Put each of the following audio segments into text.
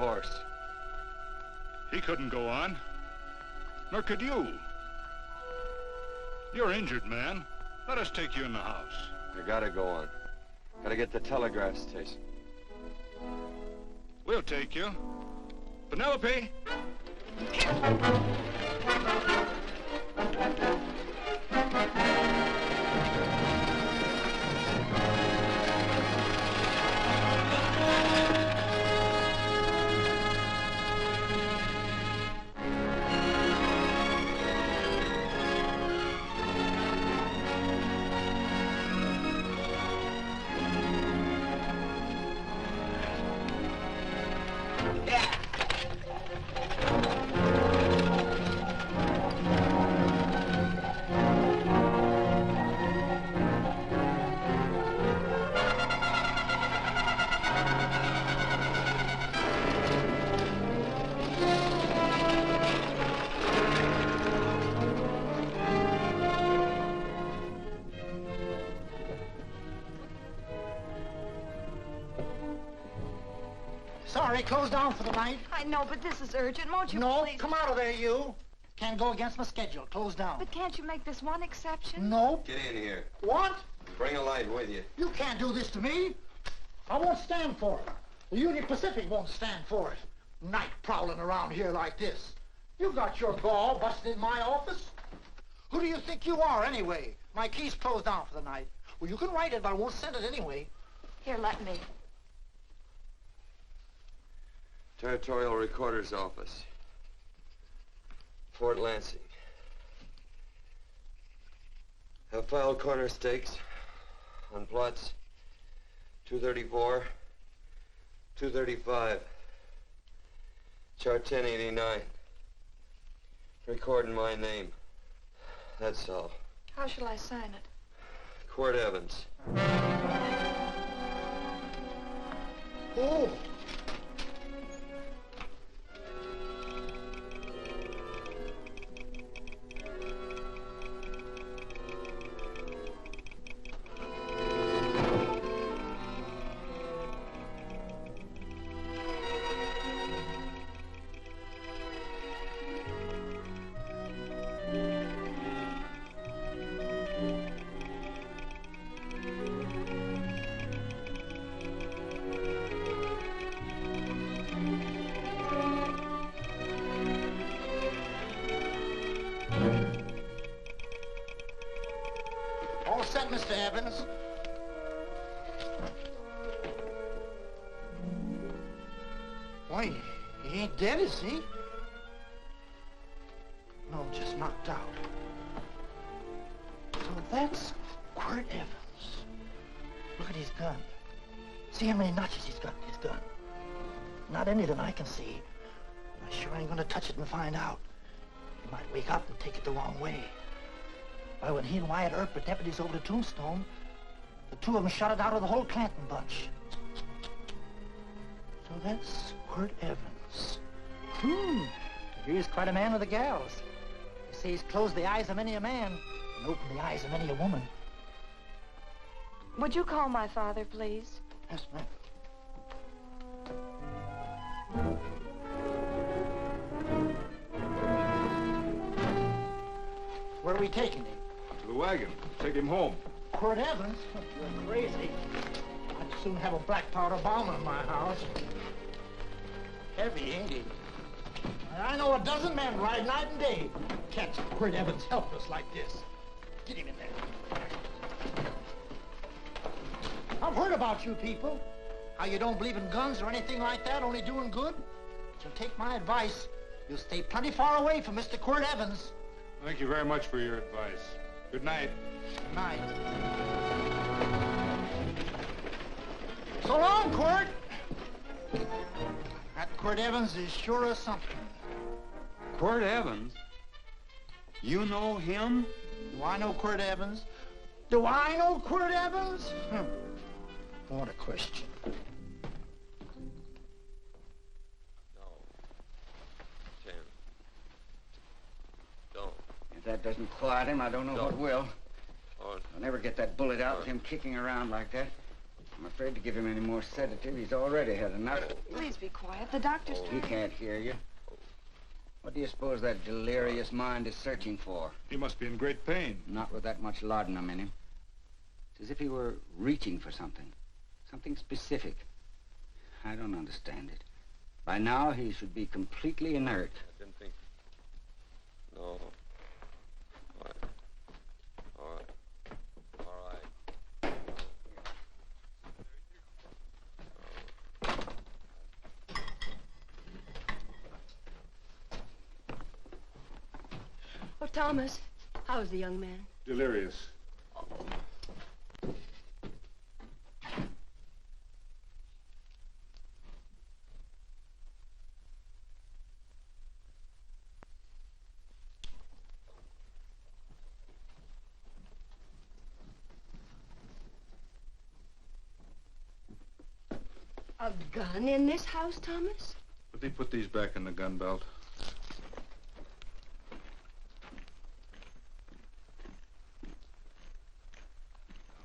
horse. He couldn't go on. Nor could you. You're injured, man. Let us take you in the house. I gotta go on. Gotta get to the telegraph station. We'll take you. Penelope! Sorry, closed down for the night. I know, but this is urgent. Won't you No, please? come out of there, you. Can't go against my schedule. Closed down. But can't you make this one exception? No. Get in here. What? Bring a light with you. You can't do this to me. I won't stand for it. The Union Pacific won't stand for it. Night prowling around here like this. You got your gall busting in my office? Who do you think you are, anyway? My key's closed down for the night. Well, you can write it, but I won't send it anyway. Here, let me. Territorial Recorder's Office. Fort Lansing. Have filed corner stakes on plots 234, 235, chart 1089. Recording my name. That's all. How shall I sign it? Quirt Evans. Oh. All set, Mr. Evans. Why, he ain't dead, is he? No, just knocked out. So that's Quirt Evans. Look at his gun. See how many notches he's got in his gun. Not any that I can see. I sure ain't gonna touch it and find out. He might wake up and take it the wrong way. Why, when he and Wyatt Earp were deputies over to Tombstone, the two of them shot it out of the whole Clanton bunch. So that's Quirt Evans. He's quite a man with the gals. They say he's closed the eyes of many a man and opened the eyes of many a woman. Would you call my father, please? Yes, ma'am. Where are we taking him? To the wagon. Take him home. Quirt Evans? You're crazy. I'd soon have a black powder bomb in my house. Heavy, ain't he? I know a dozen men ride night and day. Catch Quirt Evans helpless like this. Get him in there. I've heard about you people. How you don't believe in guns or anything like that, only doing good. But you'll take my advice. You'll stay plenty far away from Mr. Quirt Evans. Thank you very much for your advice. Good night. Good night. So long, Quirt. That Quirt Evans is sure of something. Quirt Evans? You know him? Do I know Quirt Evans? Do I know Quirt Evans? What a question. No. Tim. Don't. If that doesn't quiet him, I don't know what will. Or I'll never get that bullet out with him kicking around like that. I'm afraid to give him any more sedative. He's already had enough. Please be quiet. The doctor's He can't hear you. What do you suppose that delirious mind is searching for? He must be in great pain. Not with that much laudanum in him. It's as if he were reaching for something. Something specific. I don't understand it. By now, he should be completely inert. I didn't think... No. All right. All right. All right. Oh, Thomas, how's the young man? Delirious. A gun in this house, Thomas? But they put these back in the gun belt.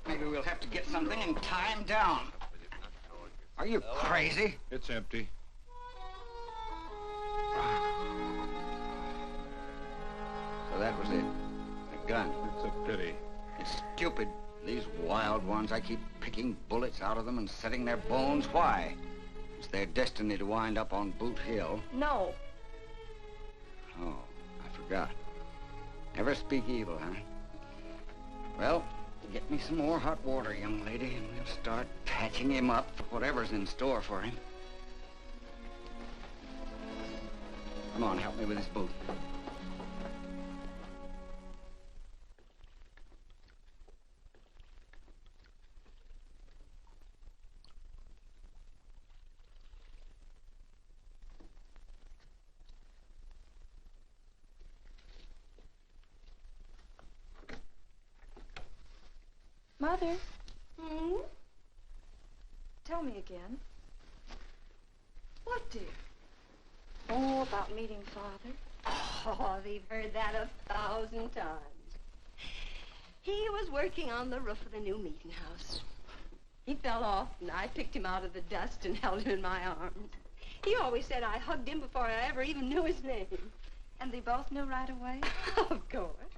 Maybe we'll have to get something and tie him down. Are you crazy? It's empty. So that was it. A gun. It's a pity. It's stupid. These wild ones, I keep picking bullets out of them and setting their bones. Why? It's their destiny to wind up on Boot Hill. No. Oh, I forgot. Never speak evil, huh? Well, get me some more hot water, young lady, and we'll start patching him up for whatever's in store for him. Come on, help me with his boot. Mother, Hmm? tell me again. What, dear? Oh, about meeting Father. Oh, they've heard that 1,000 times. He was working on the roof of the new meeting house. He fell off, and I picked him out of the dust and held him in my arms. He always said I hugged him before I ever even knew his name. And they both knew right away? Of course.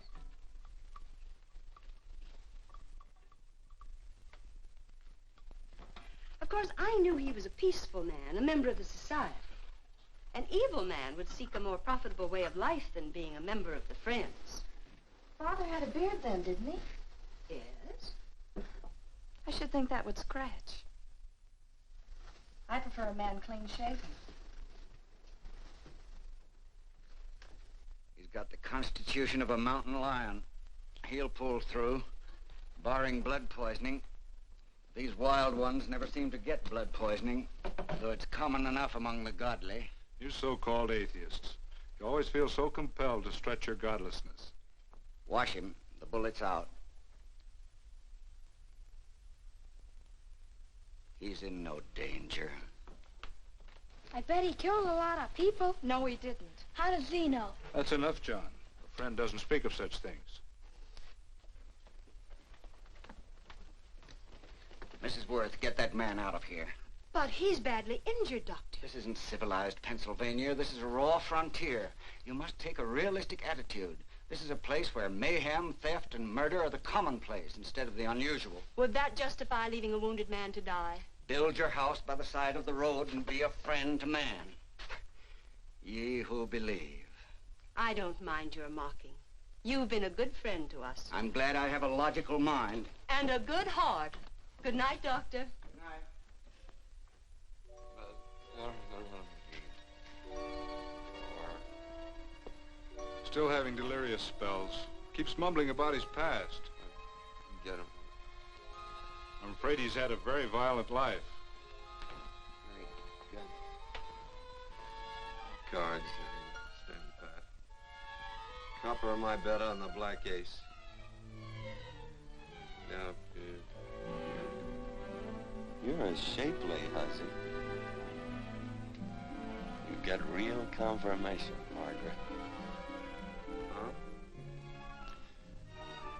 Of course, I knew he was a peaceful man, a member of the society. An evil man would seek a more profitable way of life than being a member of the Friends. Father had a beard then, didn't he? Yes? I should think that would scratch. I prefer a man clean-shaven. He's got the constitution of a mountain lion. He'll pull through, barring blood poisoning. These wild ones never seem to get blood poisoning, though it's common enough among the godly. You so-called atheists. You always feel so compelled to stretch your godlessness. Wash him. The bullet's out. He's in no danger. I bet he killed a lot of people. No, he didn't. How does he know? That's enough, John. A friend doesn't speak of such things. Mrs. Worth, get that man out of here. But he's badly injured, Doctor. This isn't civilized Pennsylvania. This is a raw frontier. You must take a realistic attitude. This is a place where mayhem, theft, and murder are the commonplace instead of the unusual. Would that justify leaving a wounded man to die? Build your house by the side of the road and be a friend to man. Ye who believe. I don't mind your mocking. You've been a good friend to us. I'm glad I have a logical mind. And a good heart. Good night, Doctor. Good night. Still having delirious spells. Keeps mumbling about his past. Get him. I'm afraid he's had a very violent life. Get him. Cards. Stand pat. Copper on my bet on the black ace. Now, you're as shapely, Huzzy. You get real confirmation, Margaret. Huh?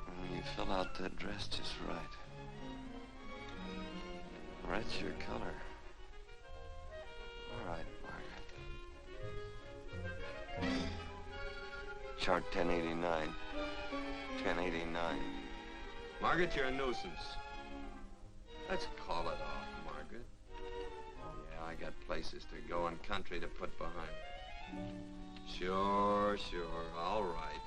Well, you fill out that dress just right. that's your color. All right, Margaret. Chart 1089. 1089. Margaret, you're a nuisance. Let's call it off, Margaret. Yeah, I got places to go and country to put behind me. Sure, all right.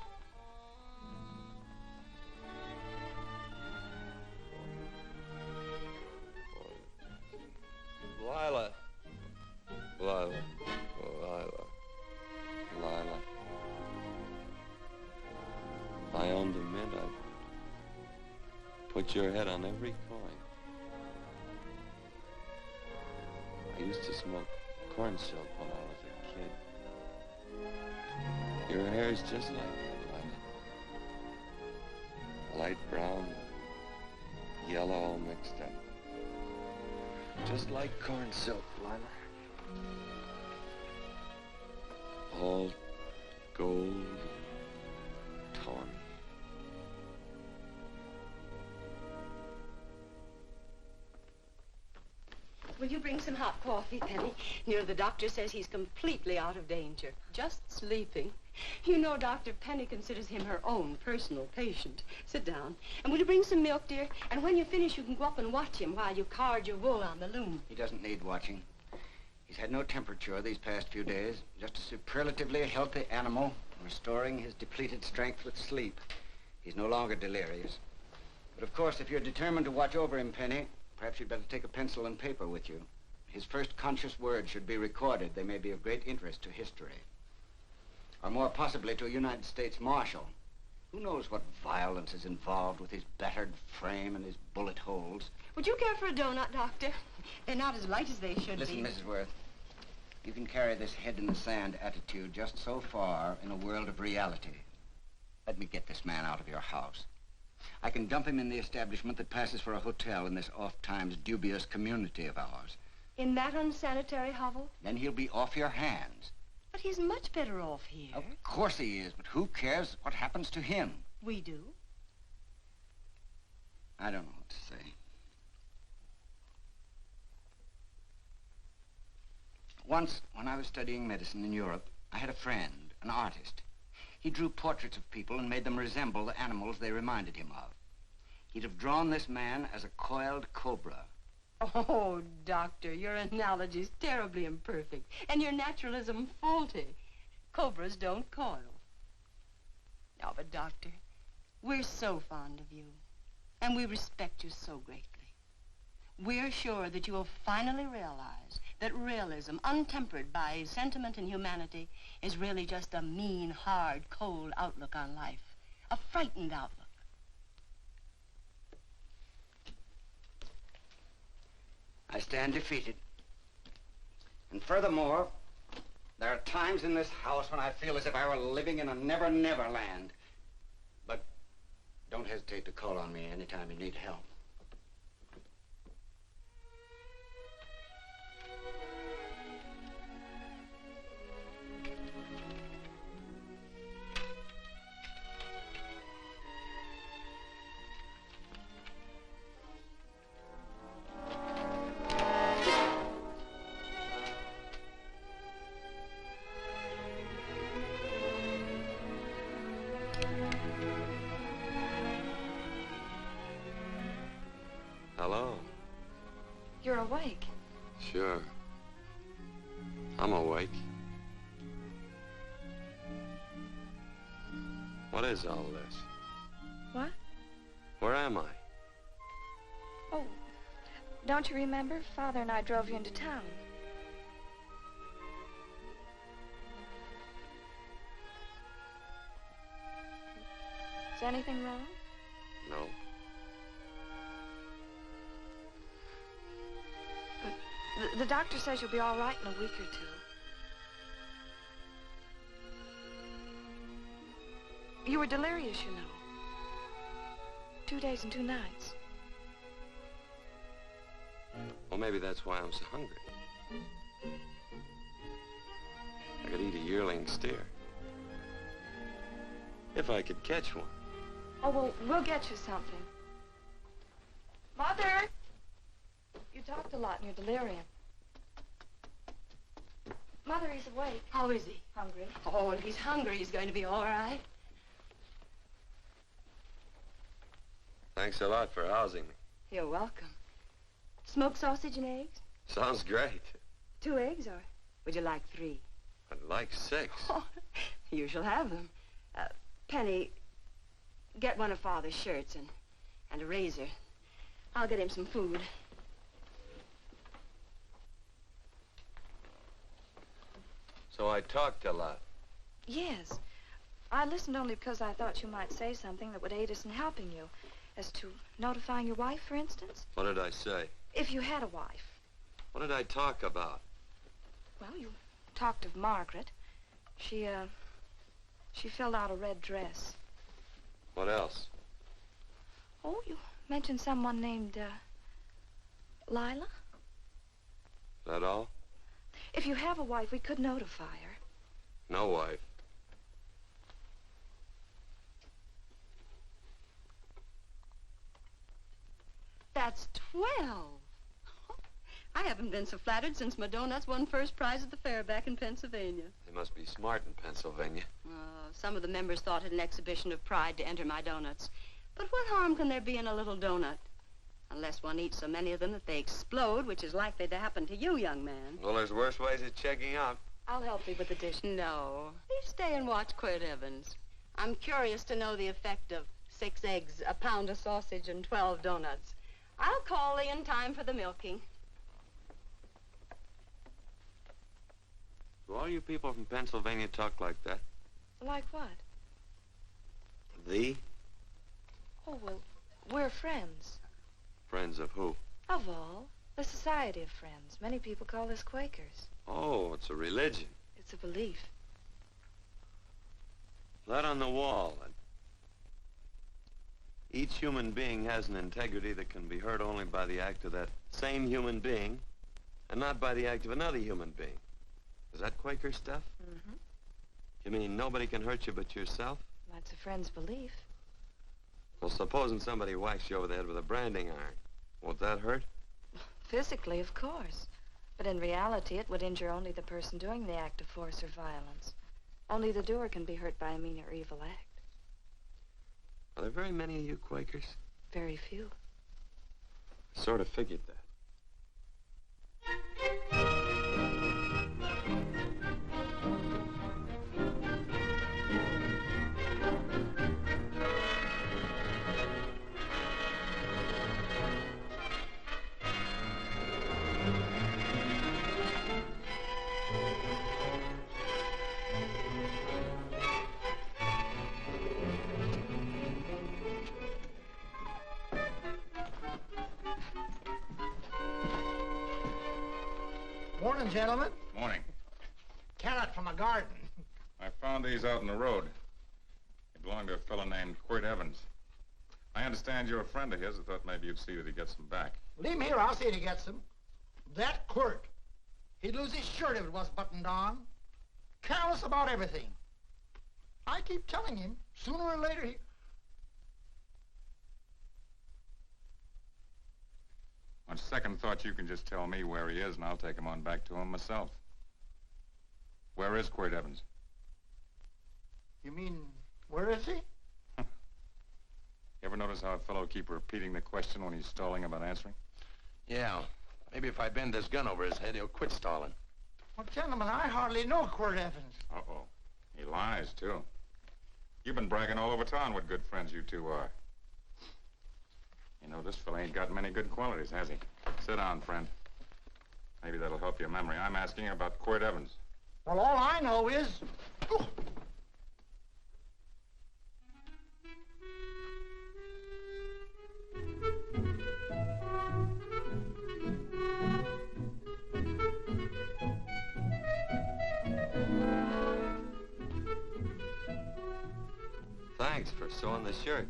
Lila. If I owned a mint, I'd put your head on every coin. I used to smoke corn silk when I was a kid. Your hair's just like that, Lila. Light brown, yellow all mixed up. Just like corn silk, Lila. All gold, tawny. Will you bring some hot coffee, Penny? The doctor says he's completely out of danger. Just sleeping. You know, Dr. Penny considers him her own personal patient. Sit down. And will you bring some milk, dear? And when you finish, you can go up and watch him while you card your wool on the loom. He doesn't need watching. He's had no temperature these past few days. Just a superlatively healthy animal, restoring his depleted strength with sleep. He's no longer delirious. But of course, if you're determined to watch over him, Penny, perhaps you'd better take a pencil and paper with you. His first conscious words should be recorded. They may be of great interest to history. Or more possibly to a United States Marshal. Who knows what violence is involved with his battered frame and his bullet holes. Would you care for a donut, Doctor? They're not as light as they should Listen, be. Mrs. Worth, you can carry this head-in-the-sand attitude just so far in a world of reality. Let me get this man out of your house. I can dump him in the establishment that passes for a hotel in this oft-times dubious community of ours. In that unsanitary hovel? Then he'll be off your hands. But he's much better off here. Of course he is, but who cares what happens to him? We do. I don't know what to say. Once, when I was studying medicine in Europe, I had a friend, an artist. He drew portraits of people and made them resemble the animals they reminded him of. He'd have drawn this man as a coiled cobra. Oh, Doctor, your analogy's terribly imperfect, and your naturalism faulty. Cobras don't coil. No, but Doctor, we're so fond of you, and we respect you so greatly. We're sure that you will finally realize that realism, untempered by sentiment and humanity, is really just a mean, hard, cold outlook on life. A frightened outlook. I stand defeated. And furthermore, there are times in this house when I feel as if I were living in a never-never land. But don't hesitate to call on me anytime you need help. Hello. You're awake. Sure. I'm awake. What is all this? What? Where am I? Oh, don't you remember? Father and I drove you into town. Is anything wrong? No. The doctor says you'll be all right in a week or two. You were delirious, you know. 2 days and 2 nights. Well, maybe that's why I'm so hungry. I could eat a yearling steer. If I could catch one. Oh, well, we'll get you something. Mother! You talked a lot in your delirium. Mother, he's awake. How is he? Hungry. Oh, if he's hungry, he's going to be all right. Thanks a lot for housing me. You're welcome. Smoked sausage and eggs? Sounds great. 2 eggs, or would you like 3? I'd like 6. Oh, you shall have them. Penny, get one of Father's shirts and a razor. I'll get him some food. So I talked a lot. Yes. I listened only because I thought you might say something that would aid us in helping you. As to notifying your wife, for instance. What did I say? If you had a wife. What did I talk about? Well, you talked of Margaret. She filled out a red dress. What else? Oh, you mentioned someone named, Lila? That all? If you have a wife, we could notify her. No wife. That's 12. I haven't been so flattered since my donuts won first prize at the fair back in Pennsylvania. They must be smart in Pennsylvania. Some of the members thought it an exhibition of pride to enter my donuts. But what harm can there be in a little donut? Unless one eats so many of them that they explode, which is likely to happen to you, young man. Well, there's worse ways of checking out. I'll help you with the dish. No. You stay and watch Quirt Evans. I'm curious to know the effect of 6 eggs, a pound of sausage, and 12 donuts. I'll call Lee in time for the milking. Do all you people from Pennsylvania talk like that? Like what? Thee? Oh, well, we're friends. Friends of who? Of all. The Society of Friends. Many people call us Quakers. Oh, it's a religion. It's a belief. That on the wall. Each human being has an integrity that can be hurt only by the act of that same human being, and not by the act of another human being. Is that Quaker stuff? Mm-hmm. You mean nobody can hurt you but yourself? That's a friend's belief. Well, supposing somebody whacks you over the head with a branding iron. Won't that hurt? Physically, of course. But in reality, it would injure only the person doing the act of force or violence. Only the doer can be hurt by a mean or evil act. Are there very many of you Quakers? Very few. I sort of figured that. Morning, gentlemen. Morning. Carrot from a garden. I found these out in the road. They belong to a fellow named Quirt Evans. I understand you're a friend of his. I thought maybe you'd see that he gets them back. Leave him here. I'll see that he gets them. That Quirt. He'd lose his shirt if it was buttoned on. Careless about everything. I keep telling him, sooner or later he... On second thought, you can just tell me where he is, and I'll take him on back to him myself. Where is Quirt Evans? You mean, where is he? You ever notice how a fellow will keep repeating the question when he's stalling about answering? Yeah. Maybe if I bend this gun over his head, he'll quit stalling. Well, gentlemen, I hardly know Quirt Evans. Uh-oh. He lies, too. You've been bragging all over town what good friends you two are. You know, this fella ain't got many good qualities, has he? Sit down, friend. Maybe that'll help your memory. I'm asking about Quirt Evans. Well, all I know is... Oh. Thanks for sewing the shirt.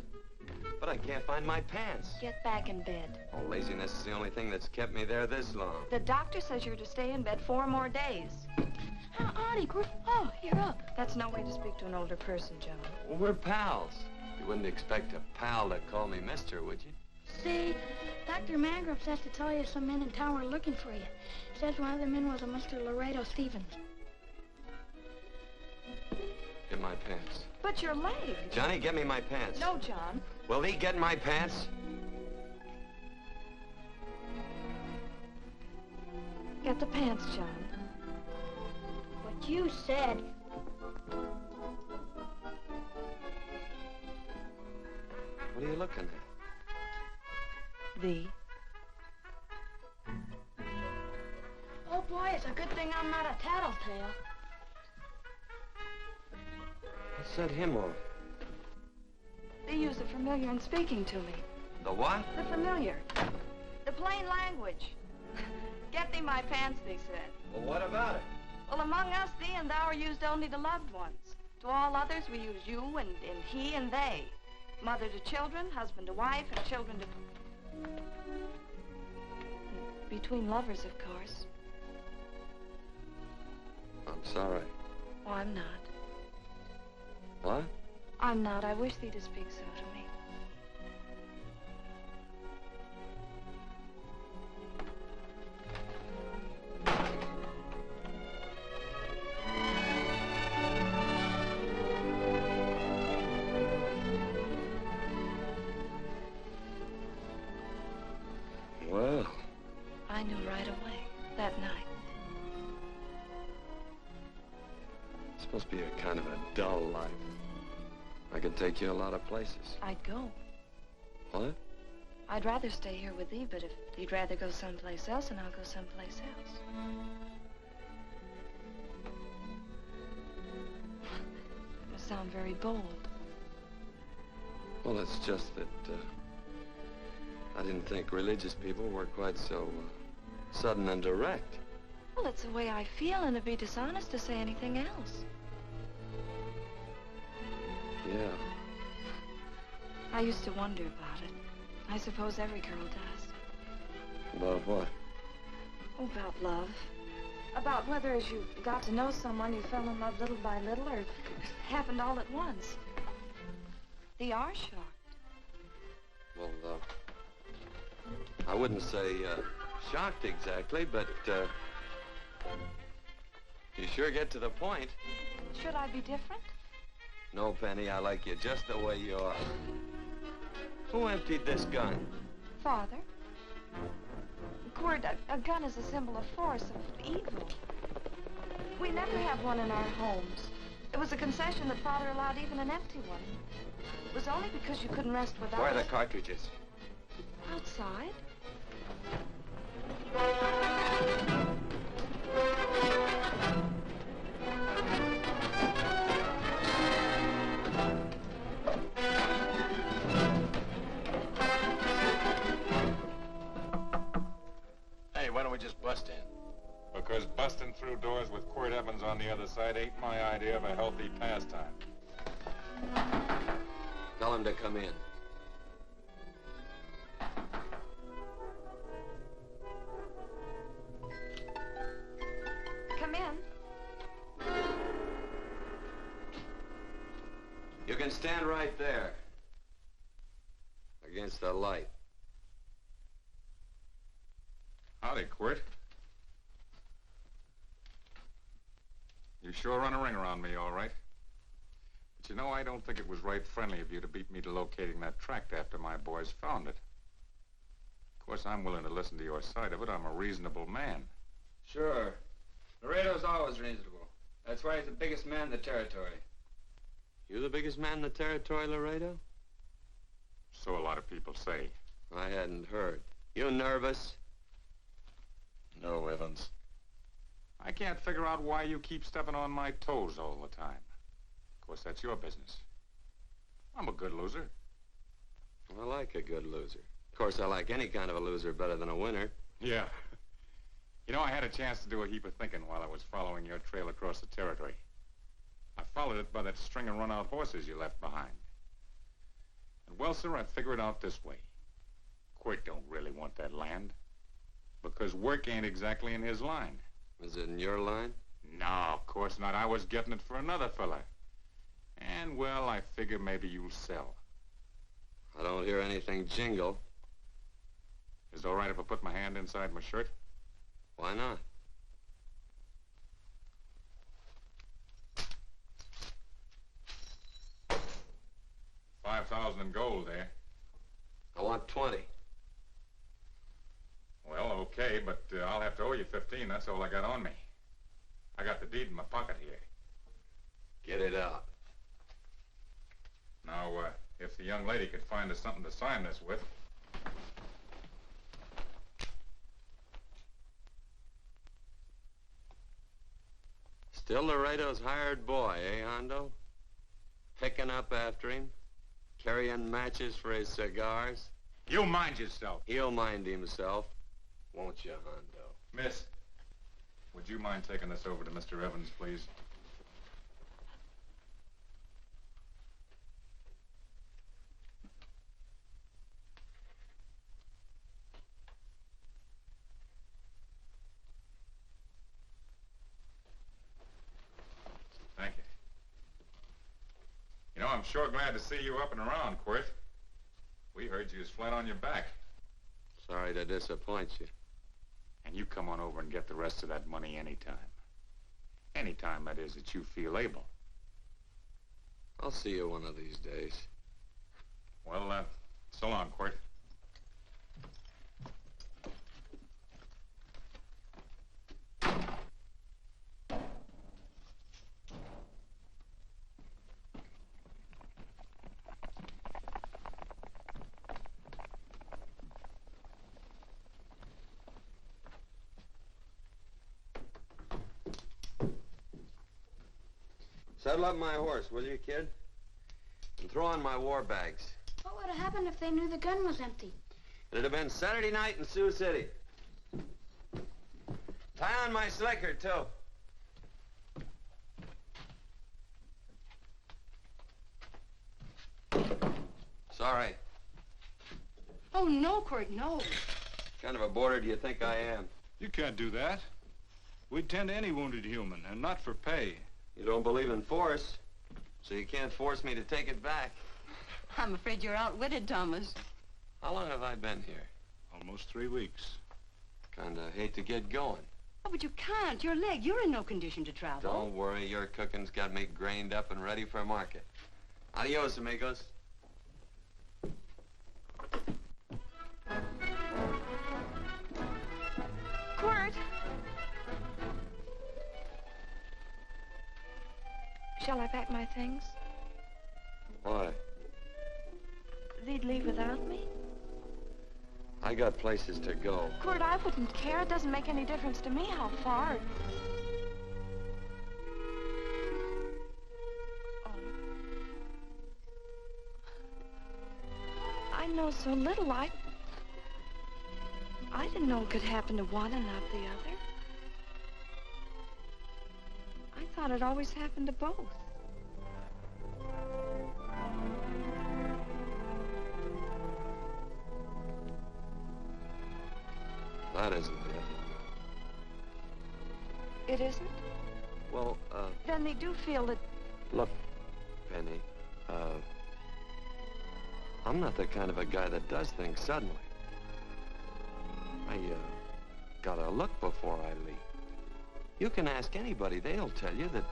But I can't find my pants. Get back in bed. Oh, laziness is the only thing that's kept me there this long. The doctor says you're to stay in bed 4 more days. Howdy, Quirt. Oh, you're up. That's no way to speak to an older person, Joan. Well, we're pals. You wouldn't expect a pal to call me mister, would you? See, Dr. Mangrum says to tell you some men in town were looking for you. Says one of the men was a Mr. Laredo Stevens. Get my pants. But your leg. Johnny, get me my pants. No, John. Will he get my pants? Get the pants, John. What you said. What are you looking at? The. Oh, boy, it's a good thing I'm not a tattletale. What set him off? They use the familiar in speaking to me. The what? The familiar. The plain language. Get thee my pants, they said. Well, what about it? Well, among us, thee and thou are used only to loved ones. To all others, we use you and he and they. Mother to children, husband to wife, and children to... Between lovers, of course. I'm sorry. Oh, I'm not. What? I'm not. I wish thee to speak so to me. Well. I knew right away, that night. It's supposed to be a kind of a dull life. I could take you a lot of places. I'd go. What? I'd rather stay here with thee, but if you'd rather go someplace else, then I'll go someplace else. It must sound very bold. Well, it's just that, I didn't think religious people were quite so, sudden and direct. Well, it's the way I feel, and it'd be dishonest to say anything else. Yeah. I used to wonder about it. I suppose every girl does. About what? Oh, about love. About whether as you got to know someone, you fell in love little by little, or it happened all at once. They are shocked. Well, I wouldn't say, shocked exactly, but, you sure get to the point. Should I be different? No, Penny, I like you just the way you are. Who emptied this gun? Father. Quirt, a gun is a symbol of force, of evil. We never have one in our homes. It was a concession that Father allowed even an empty one. It was only because you couldn't rest without Where are us. the cartridges? Outside. Hey, why don't we just bust in? Because busting through doors with Quirt Evans on the other side ain't my idea of a healthy pastime. Tell him to come in. Come in. You can stand right there. Against the light. Howdy, Quirt. You sure run a ring around me, all right. But you know, I don't think it was right friendly of you to beat me to locating that tract after my boys found it. Of course, I'm willing to listen to your side of it. I'm a reasonable man. Sure. Laredo's always reasonable. That's why he's the biggest man in the territory. You the biggest man in the territory, Laredo? So a lot of people say. I hadn't heard. You nervous? No, Evans. I can't figure out why you keep stepping on my toes all the time. Of course, that's your business. I'm a good loser. I like a good loser. Of course, I like any kind of a loser better than a winner. Yeah. You know, I had a chance to do a heap of thinking while I was following your trail across the territory. I followed it by that string of run-out horses you left behind. And, well, sir, I figured it out this way. Quirt don't really want that land. Because work ain't exactly in his line. Is it in your line? No, of course not. I was getting it for another fella. And, well, I figure maybe you'll sell. I don't hear anything jingle. Is it all right if I put my hand inside my shirt? Why not? $5,000 in gold there. I want 20. Well, okay, but I'll have to owe you 15. That's all I got on me. I got the deed in my pocket here. Get it out. Now, if the young lady could find us something to sign this with. Still Laredo's hired boy, eh, Hondo? Picking up after him, carrying matches for his cigars. You mind yourself. He'll mind himself, won't you, Hondo? Miss, would you mind taking this over to Mr. Evans, please? Thank you. You know, I'm sure glad to see you up and around, Quirt. We heard you was flat on your back. Sorry to disappoint you. And you come on over and get the rest of that money anytime. Anytime, that is, that you feel able. I'll see you one of these days. Well, so long, Quirt. Saddle up my horse, will you, kid? And throw on my war bags. What would have happened if they knew the gun was empty? It'd have been Saturday night in Sioux City. Tie on my slicker, too. Sorry. Oh, no, Quirt, no. What kind of a boarder do you think I am? You can't do that. We'd tend to any wounded human, and not for pay. You don't believe in force, so you can't force me to take it back. I'm afraid you're outwitted, Thomas. How long have I been here? Almost 3 weeks. Kinda hate to get going. Oh, but you can't. Your leg. You're in no condition to travel. Don't worry, your cooking's got me grained up and ready for market. Adios, amigos. Quirt! Shall I pack my things? Why? They'd leave without me? I got places to go. Quirt, I wouldn't care. It doesn't make any difference to me how far. Oh. I know so little. I didn't know it could happen to one and not the other. I thought it always happened to both. That isn't it. It isn't? Well, Then they do feel that... look, Penny, I'm not the kind of a guy that does things suddenly. I, gotta look before I leap. You can ask anybody, they'll tell you that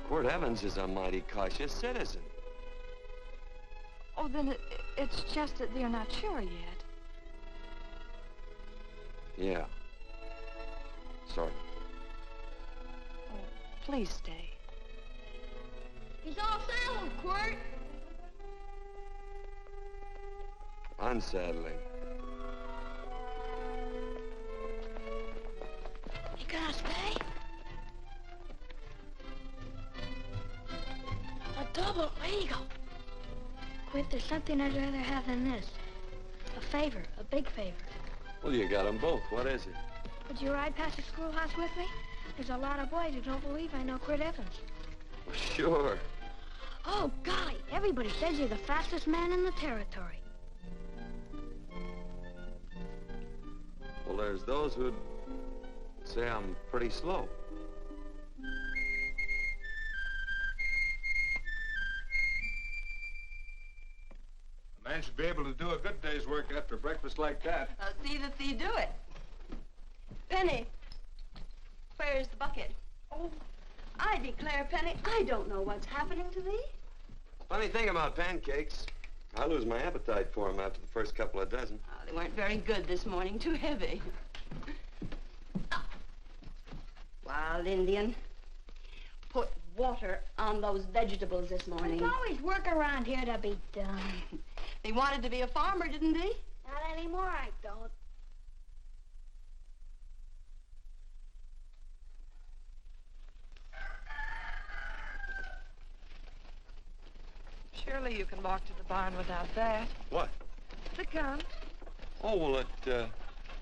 Quirt Evans is a mighty cautious citizen. Oh, then it's just that they're not sure yet. Yeah. Sort of. Oh, please stay. He's all saddled, Quirt. Unsaddling. You gonna stay? A double eagle. Quirt, there's something I'd rather have than this. A favor, a big favor. Well, you got them both. What is it? Would you ride past the schoolhouse with me? There's a lot of boys who don't believe I know Quirt Evans. Well, sure. Oh, golly, everybody says you're the fastest man in the territory. Well, there's those who'd say I'm pretty slow. The mansion should be able to do a good day's work after breakfast like that. I'll see that thee do it. Penny, where's the bucket? Oh, I declare, Penny, I don't know what's happening to thee. Funny thing about pancakes, I lose my appetite for them after the first couple of dozen. Oh, they weren't very good this morning, too heavy. Wild Indian, put water on those vegetables this morning. There's always work around here to be done. He wanted to be a farmer, didn't he? Not anymore, I don't. Surely you can walk to the barn without that. What? The gun. Oh, well, it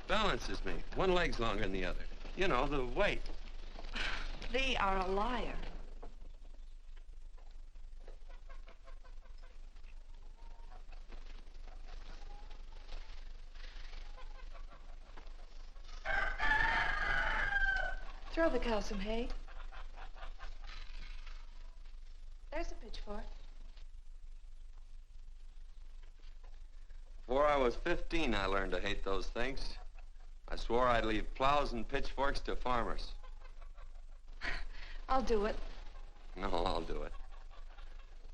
balances me. One leg's longer than the other. You know, the weight. Thee are a liar. Throw the cow some hay. There's a pitchfork. Before I was 15, I learned to hate those things. I swore I'd leave plows and pitchforks to farmers. I'll do it. No, I'll do it.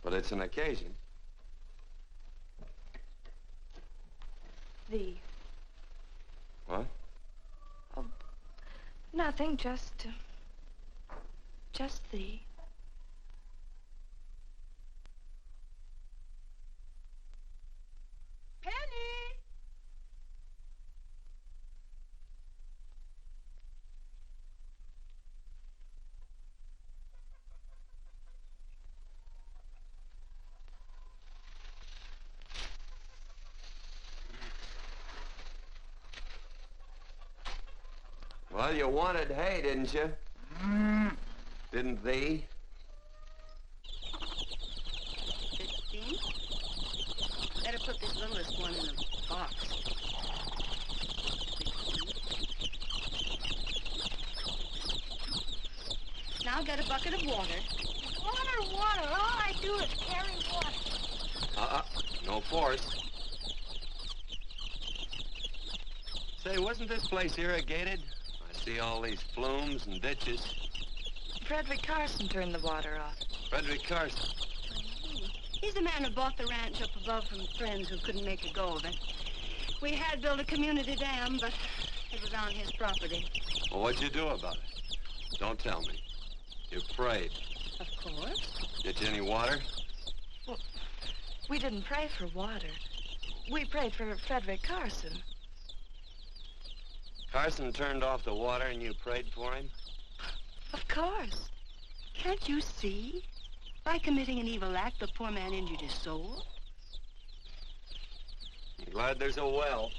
But it's an occasion. Thee. What? Oh, nothing, just thee. Penny! Well, you wanted hay, didn't you? Didn't thee? 15? Better put this littlest one in the box. 16. Now get a bucket of water. Water. All I do is carry water. No force. Say, wasn't this place irrigated? I see all these flumes and ditches. Frederick Carson turned the water off. Frederick Carson. He's the man who bought the ranch up above from friends who couldn't make a go of it. We had built a community dam, but it was on his property. Well, what'd you do about it? Don't tell me. You prayed. Of course. Get you any water? Well, we didn't pray for water. We prayed for Frederick Carson. Carson turned off the water and you prayed for him? Of course. Can't you see? By committing an evil act, the poor man injured his soul. I'm glad there's a well.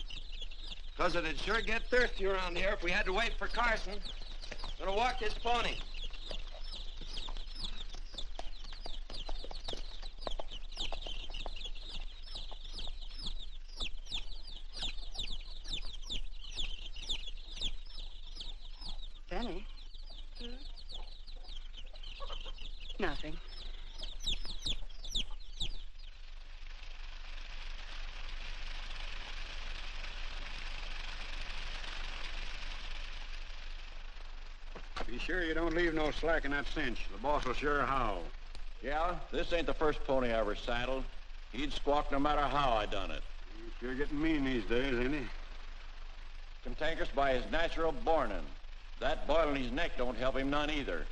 Because it'd sure get thirsty around here if we had to wait for Carson. Gonna walk his pony. Benny? Nothing. Be sure you don't leave no slack in that cinch. The boss will sure howl. Yeah, this ain't the first pony I ever saddled. He'd squawk no matter how I done it. He's sure getting mean these days, ain't he? Cantankerous by his natural bornin'. That boil in his neck don't help him none either.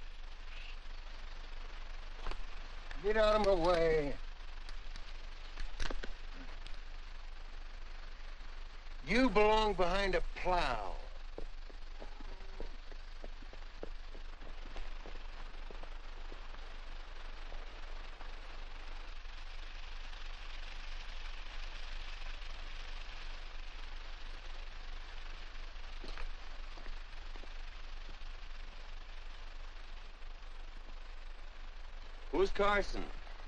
Get out of my way. You belong behind a plow. Who's Carson?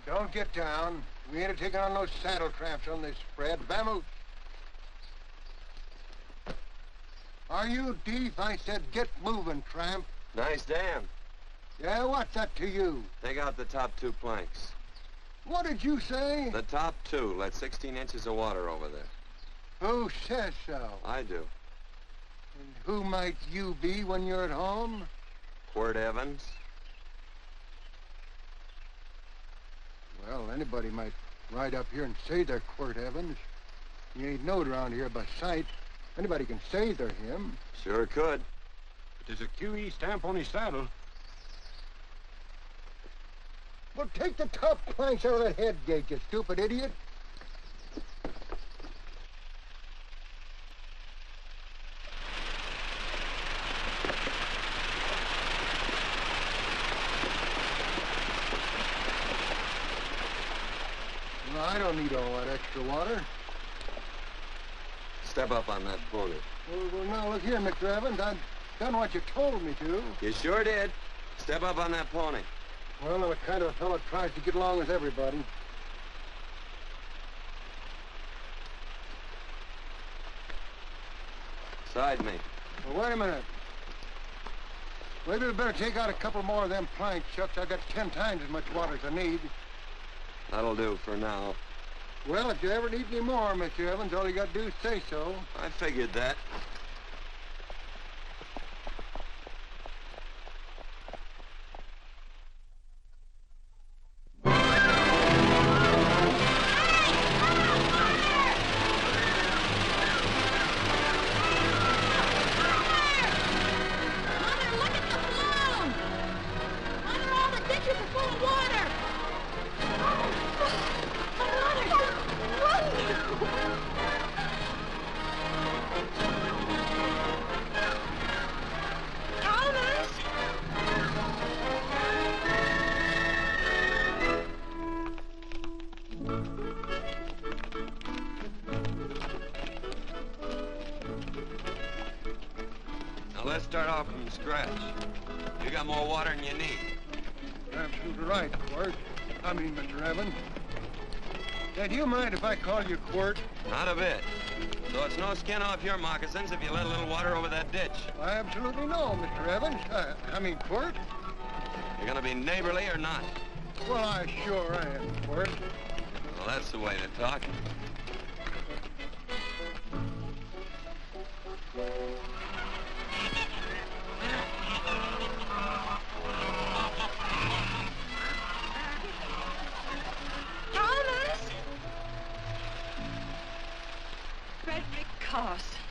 Don't get down. We ain't taking on no saddle tramps on this spread. Vamoose. Are you deef? I said get moving, tramp. Nice dam. Yeah, what's that to you? Take out the top 2 planks. What did you say? The top two let 16 inches of water over there. Who says so? I do. And who might you be when you're at home? Quirt Evans. Well, anybody might ride up here and say they're Quirt Evans. He ain't knowed around here by sight. Anybody can say they're him. Sure could. But there's a QE stamp on his saddle. Well, take the top planks out of that head gate, you stupid idiot. Well, I don't need all that extra water. Step up on that pony. Well, now, look here, Mr. Evans. I've done what you told me to. You sure did. Step up on that pony. Well, I'm the kind of a fellow that tries to get along with everybody. Side me. Well, wait a minute. Maybe we better take out a couple more of them planks, Chucks. I've got 10 times as much water as I need. That'll do for now. Well, if you ever need any more, Mr. Evans, all you got to do is say so. I figured that. Let's start off from scratch. You got more water than you need. You're absolutely right, Quirt. Mr. Evans. Hey, do you mind if I call you Quirt? Not a bit. So it's no skin off your moccasins if you let a little water over that ditch. I absolutely know, Mr. Evans. Quirt. You're gonna be neighborly or not? Well, I sure am, Quirt. Well, that's the way to talk.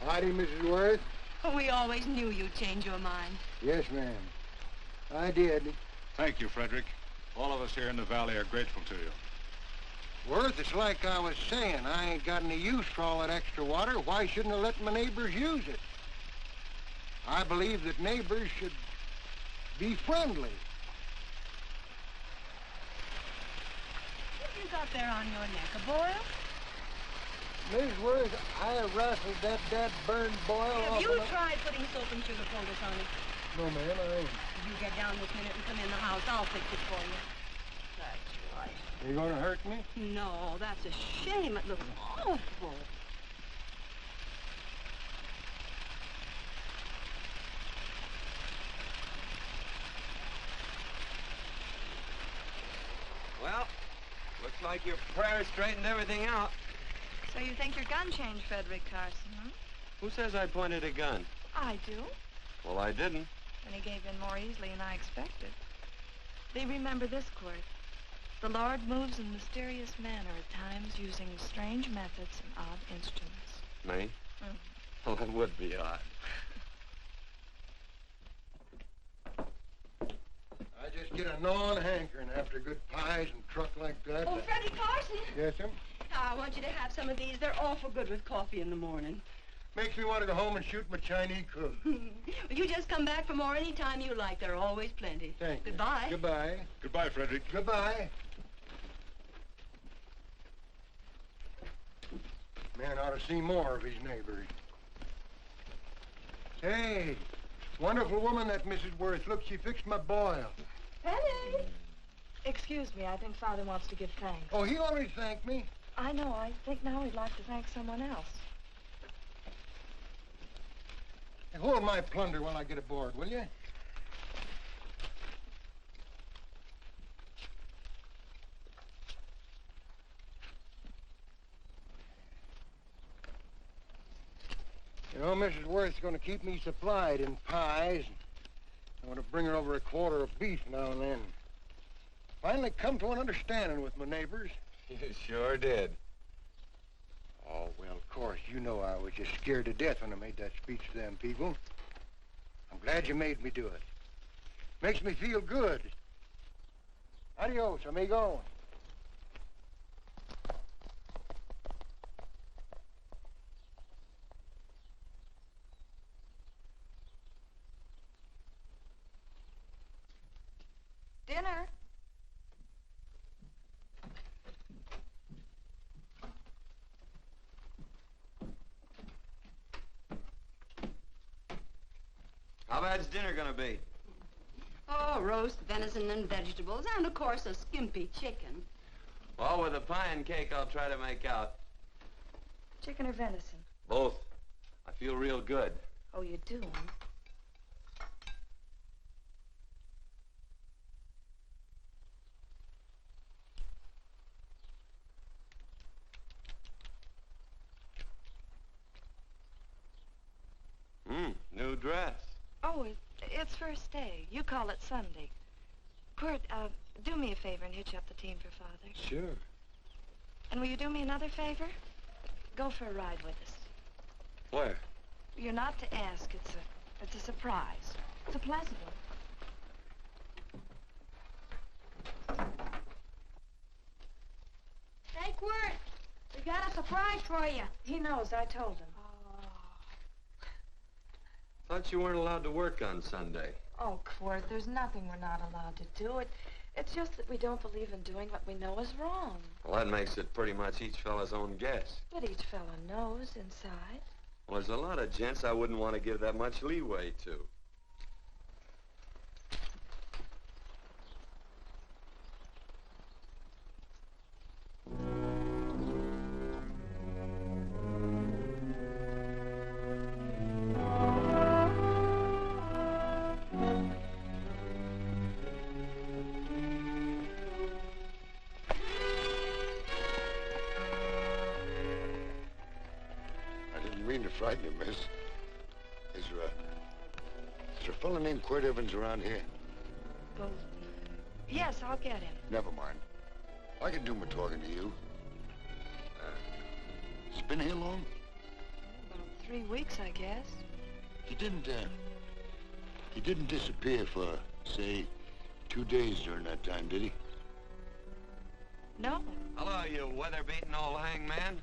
Howdy, Mrs. Worth. We always knew you'd change your mind. Yes, ma'am. I did. Thank you, Frederick. All of us here in the valley are grateful to you. Worth, it's like I was saying. I ain't got any use for all that extra water. Why shouldn't I let my neighbors use it? I believe that neighbors should be friendly. What have you got there on your neck, a boil? Miss Worth, I rustled that burned boil off. Have you tried putting soap and sugar poultice on it? No, ma'am, I ain't. You get down this minute and come in the house. I'll fix it for you. That's right. Are you going to hurt me? No, that's a shame. It looks awful. Well, looks like your prayers straightened everything out. So you think your gun changed Frederick Carson, huh? Who says I pointed a gun? I do. Well, I didn't. And he gave in more easily than I expected. They remember this, Quirt. The Lord moves in mysterious manner at times using strange methods and odd instruments. Me? Well, that would be odd. I just get a gnawing hankering after good pies and truck like that. Oh, Freddie Carson. Yes, ma'am? I want you to have some of these. They're awful good with coffee in the morning. Makes me want to go home and shoot my Chinese cook. You just come back for more any time you like. There are always plenty. Thank you. Goodbye. Goodbye. Goodbye, Frederick. Goodbye. Man ought to see more of his neighbors. Hey, wonderful woman, that Mrs. Worth. Look, she fixed my boil. Penny! Excuse me, I think Father wants to give thanks. Oh, he already thanked me. I know. I think now he'd like to thank someone else. Hey, hold my plunder while I get aboard, will you? You know, Mrs. Worth's going to keep me supplied in pies. I'm going to bring her over a quarter of beef now and then. Finally come to an understanding with my neighbors. You sure did. Oh, well, of course, you know I was just scared to death when I made that speech to them people. I'm glad you made me do it. Makes me feel good. Adios, amigo. Dinner. How bad's dinner gonna be? Oh, roast venison and vegetables, and of course a skimpy chicken. Well, with the pie and cake, I'll try to make out. Chicken or venison? Both. I feel real good. Oh, you do, huh? New dress. Oh, it's first day. You call it Sunday. Quirt, do me a favor and hitch up the team for Father. Sure. And will you do me another favor? Go for a ride with us. Where? You're not to ask. It's a surprise. It's a pleasant one. Hey, Quirt, we got a surprise for you. He knows. I told him. Thought you weren't allowed to work on Sunday. Oh, Quirt, there's nothing we're not allowed to do. It's just that we don't believe in doing what we know is wrong. Well, that makes it pretty much each fella's own guess. But each fella knows inside. Well, there's a lot of gents I wouldn't want to give that much leeway to. Frighten you, miss. Is there a fellow named Quirt Evans around here? Well, yes, I'll get him. Never mind. I can do my talking to you. He's been here long? About 3 weeks, I guess. He didn't disappear for, say, 2 days during that time, did he? No. Hello, you weather-beaten old hangman.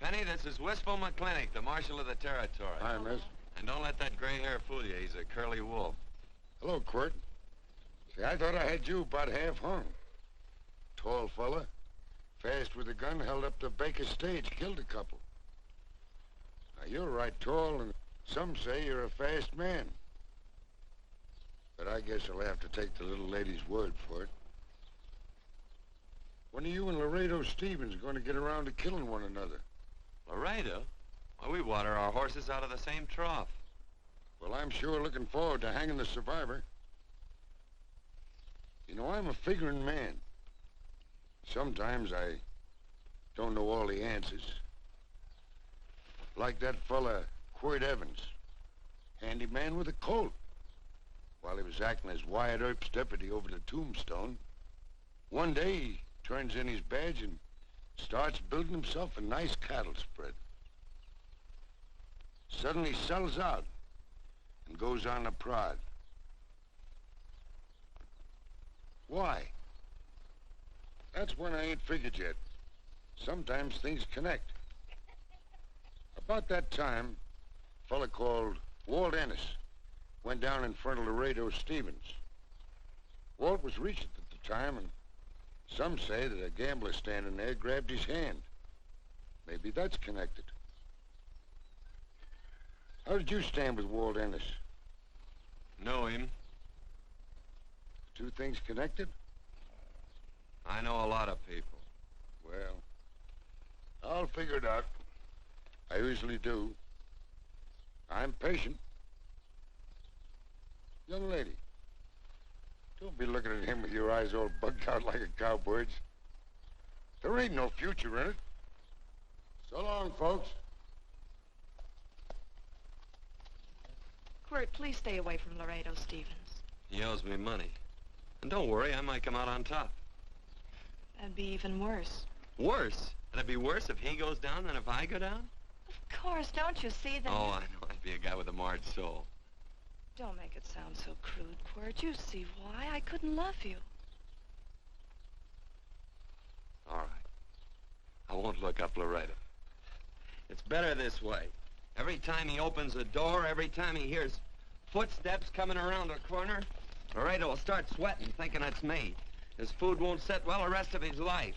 Penny, this is Wistful McClintock, the Marshal of the Territory. Hi, miss. And don't let that gray hair fool you. He's a curly wolf. Hello, Quirt. See, I thought I had you about half hung. Tall fella, fast with a gun, held up the Baker stage, killed a couple. Now, you're right tall, and some say you're a fast man. But I guess I'll have to take the little lady's word for it. When are you and Laredo Stevens going to get around to killing one another? Laredo? Well, we water our horses out of the same trough. Well, I'm sure looking forward to hanging the survivor. You know, I'm a figuring man. Sometimes I don't know all the answers. Like that fella, Quirt Evans. Handy man with a Colt. While he was acting as Wyatt Earp's deputy over the Tombstone, one day he turns in his badge and starts building himself a nice cattle spread. Suddenly sells out and goes on a prod. Why? That's when I ain't figured yet. Sometimes things connect. About that time, a fella called Walt Ennis went down in front of Laredo Stevens. Walt was regent at the time, and some say that a gambler standing there grabbed his hand. Maybe that's connected. How did you stand with Walt Ennis? Know him. Two things connected? I know a lot of people. Well, I'll figure it out. I usually do. I'm patient. Young lady, don't be looking at him with your eyes all bugged out like a cowbird's. There ain't no future in it. So long, folks. Quirt, please stay away from Laredo Stevens. He owes me money. And don't worry, I might come out on top. That'd be even worse. Worse? It'd be worse if he goes down than if I go down? Of course, don't you see that? Oh, I know. I'd be a guy with a marred soul. Don't make it sound so crude, Quirt. You see why. I couldn't love you. All right. I won't look up Laredo. It's better this way. Every time he opens a door, every time he hears footsteps coming around a corner, Laredo will start sweating, thinking it's me. His food won't sit well the rest of his life.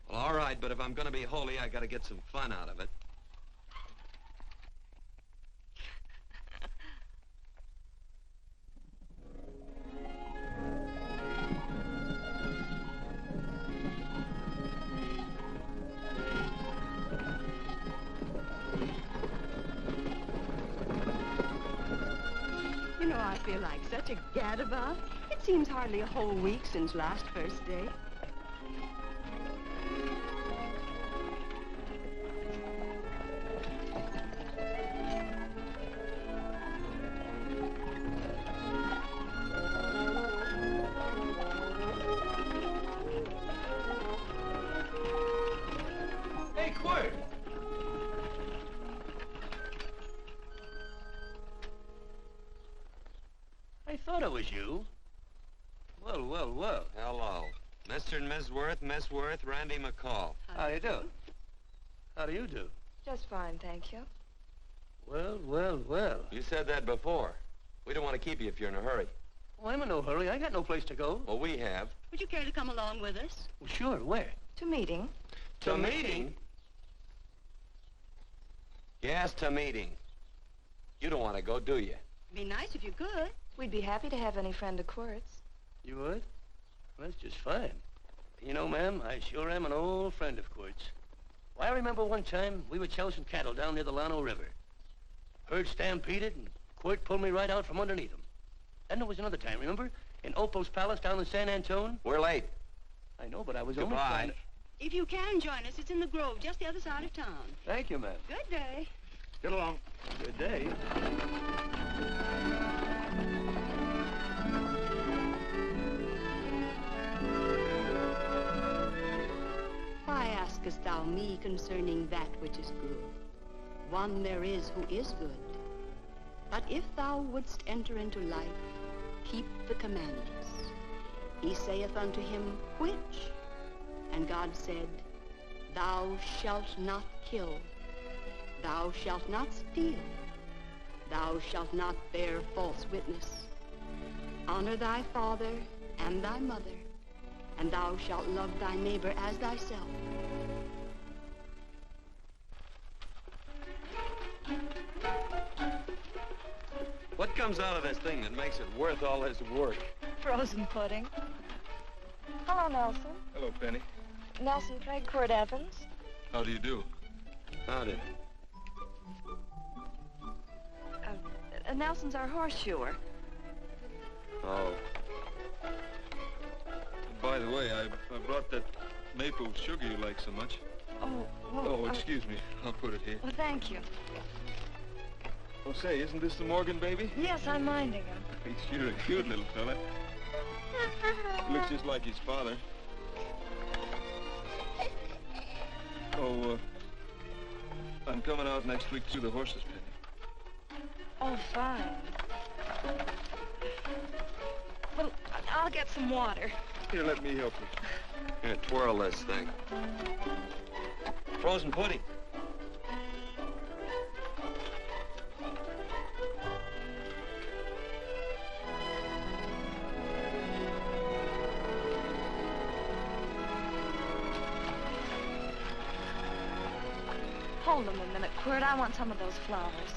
Well, all right, but if I'm going to be holy, I got to get some fun out of it. You know, I feel like such a gadabout. It seems hardly a whole week since last first day. Hey, Quirt! I thought it was you. Well, well, well. Hello. Mr. and Miss Worth, Miss Worth, Randy McCall. How do you do? How do you do? Just fine, thank you. Well, well, well. You said that before. We don't want to keep you if you're in a hurry. Oh, I'm in no hurry. I got no place to go. Well, we have. Would you care to come along with us? Well, sure. Where? To meeting. To meeting? Yes, to meeting. You don't want to go, do you? Be nice if you could. We'd be happy to have any friend of Quirt's. You would? Well, that's just fine. You know, ma'am, I sure am an old friend of Quirt's. Why, I remember one time we were chousing cattle down near the Llano River. Herd stampeded, and Quirt pulled me right out from underneath him. Then there was another time, remember? In Opal's Palace down in San Antone? We're late. I know, but I was only Goodbye. trying to... If you can join us, it's in the Grove, just the other side of town. Thank you, ma'am. Good day. Get along. Good day. Why askest thou me concerning that which is good? One there is who is good. But if thou wouldst enter into life, keep the commandments. He saith unto him, which? And God said, thou shalt not kill. Thou shalt not steal. Thou shalt not bear false witness. Honor thy father and thy mother, and thou shalt love thy neighbor as thyself. What comes out of this thing that makes it worth all this work? Frozen pudding. Hello, Nelson. Hello, Penny. Nelson Craig, Quirt Evans. How do you do? Howdy. Nelson's our horseshoer. Oh. By the way, I brought that maple sugar you like so much. Oh, well... Oh, excuse me. I'll put it here. Well, thank you. Oh, say, isn't this the Morgan baby? Yes, I'm minding him. He's sure a cute little fella. Looks just like his father. Oh, I'm coming out next week to the horses, Penny. Oh, fine. Well, I'll get some water. Here, let me help you. Here, twirl this thing. Frozen pudding. Hold them a minute, Quirt. I want some of those flowers.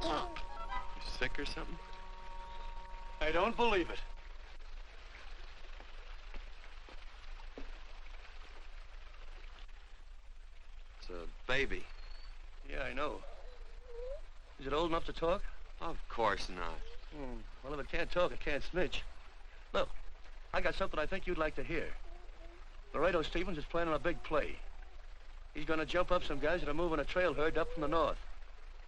You sick or something? I don't believe it. It's a baby. Yeah, I know. Is it old enough to talk? Of course not. Well, if it can't talk, it can't snitch. Look, I got something I think you'd like to hear. Laredo Stevens is planning a big play. He's going to jump up some guys that are moving a trail herd up from the north.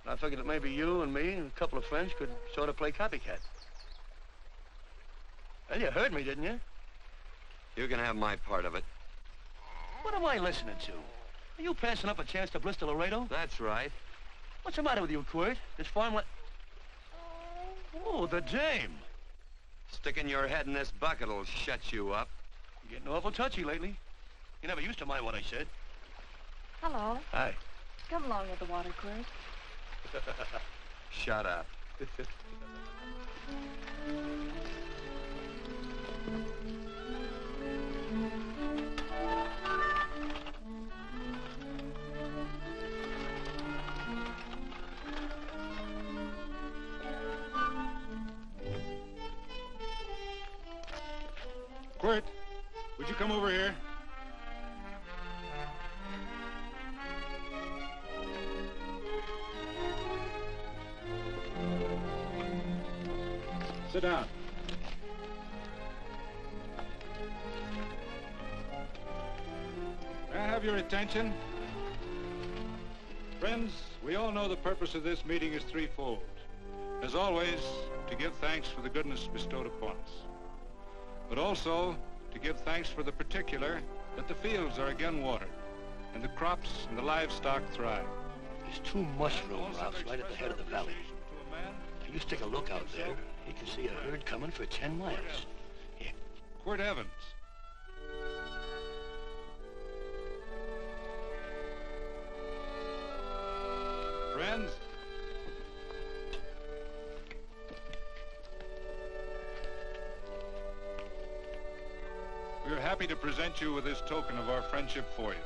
And I figured that maybe you and me and a couple of friends could sort of play copycat. Well, you heard me, didn't you? You can have my part of it. What am I listening to? Are you passing up a chance to blister Laredo? That's right. What's the matter with you, Quirt? This farm Oh, the dame. Sticking your head in this bucket will shut you up. You're getting awful touchy lately. You never used to mind what I said. Hello. Hi. Come along with the water, Quirt. Shut up. Quirt, would you come over here? Sit down. May I have your attention? Friends, we all know the purpose of this meeting is threefold. As always, to give thanks for the goodness bestowed upon us, but also to give thanks for the particular that the fields are again watered, and the crops and the livestock thrive. There's two mushroom rocks right at the head of the valley. If you stick a look out there, you can see a herd coming for 10 miles. Here. Quirt Evans. Friends, we are happy to present you with this token of our friendship for you.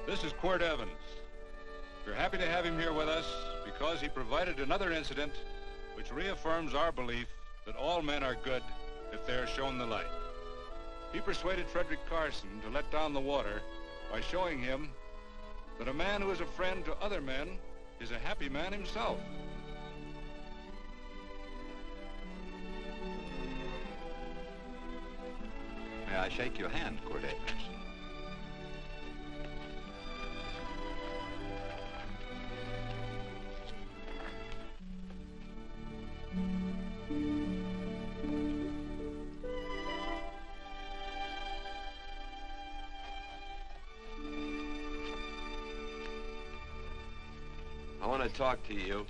This is Quirt Evans. We're happy to have him here with us because he provided another incident which reaffirms our belief that all men are good if they are shown the light. He persuaded Frederick Carson to let down the water by showing him that a man who is a friend to other men is a happy man himself. May I shake your hand, Quirt Evans? I want to talk to you.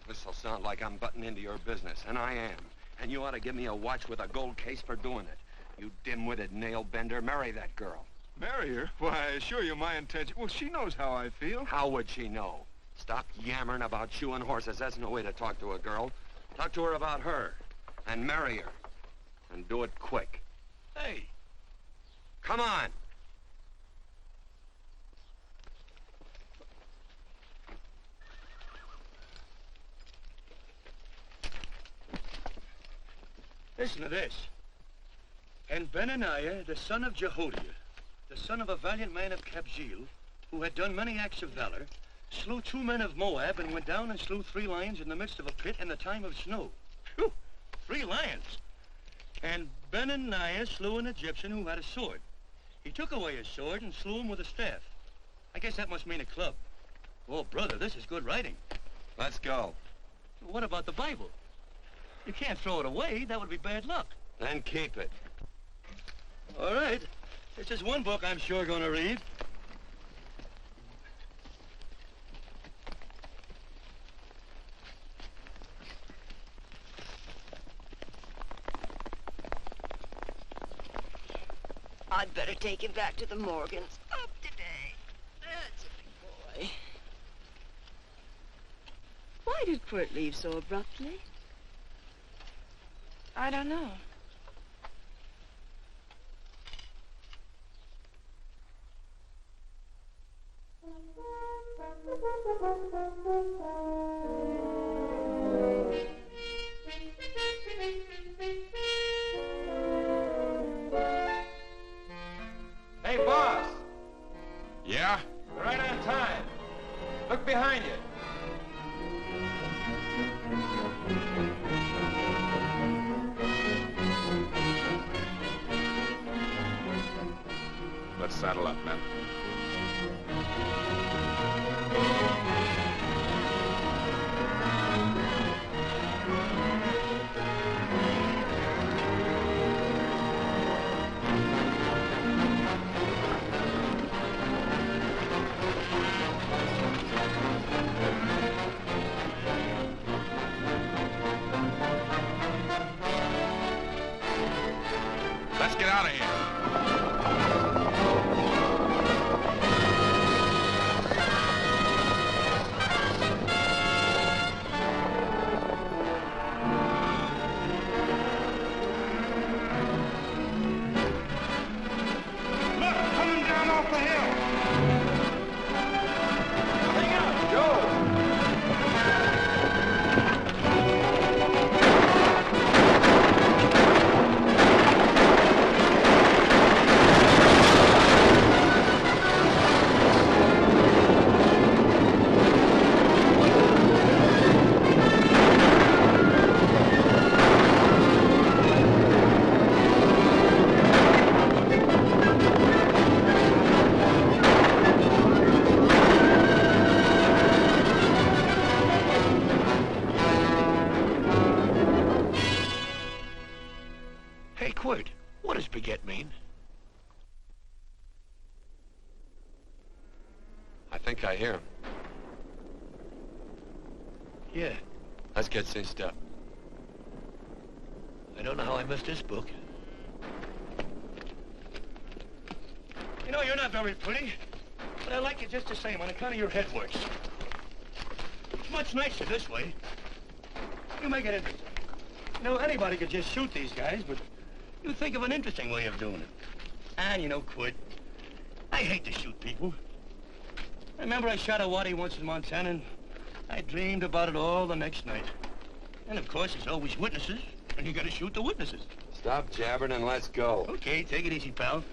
This'll sound like I'm butting into your business, and I am. And you ought to give me a watch with a gold case for doing it. You dim-witted nail-bender, marry that girl. Marry her? Why, I assure you my intention... Well, she knows how I feel. How would she know? Stop yammering about shoeing horses. That's no way to talk to a girl. Talk to her about her, and marry her. And do it quick. Hey. Come on. Listen to this. And Benaniah, the son of Jehoiada, the son of a valiant man of Kabzeel, who had done many acts of valor, slew 2 men of Moab and went down and slew 3 lions in the midst of a pit in the time of snow. Phew! 3 lions. And Benaniah slew an Egyptian who had a sword. He took away his sword and slew him with a staff. I guess that must mean a club. Oh, brother, this is good writing. Let's go. What about the Bible? You can't throw it away. That would be bad luck. Then keep it. All right. It's just one book I'm sure going to read. I'd better take him back to the Morgans. Up today. That's a big boy. Why did Quirt leave so abruptly? I don't know. Hey, boss. Yeah? Yeah? Right on time. Look behind you. Let's saddle up, men. Let's get out of here. Look, coming down off the hill. Hang out, Joe. Hey, Quirt, what does baguette mean? I think I hear him. Yeah, Let's get cinched up. I don't know how I missed this book. You know, you're not very pretty, but I like you just the same on account of your head works. It's much nicer this way. You make it interesting. You know, anybody could just shoot these guys, but you think of an interesting way of doing it. And, you know, Quirt, I hate to shoot people. I remember I shot a waddy once in Montana, and I dreamed about it all the next night. And, of course, there's always witnesses, and you gotta shoot the witnesses. Stop jabbering and let's go. Okay, take it easy, pal.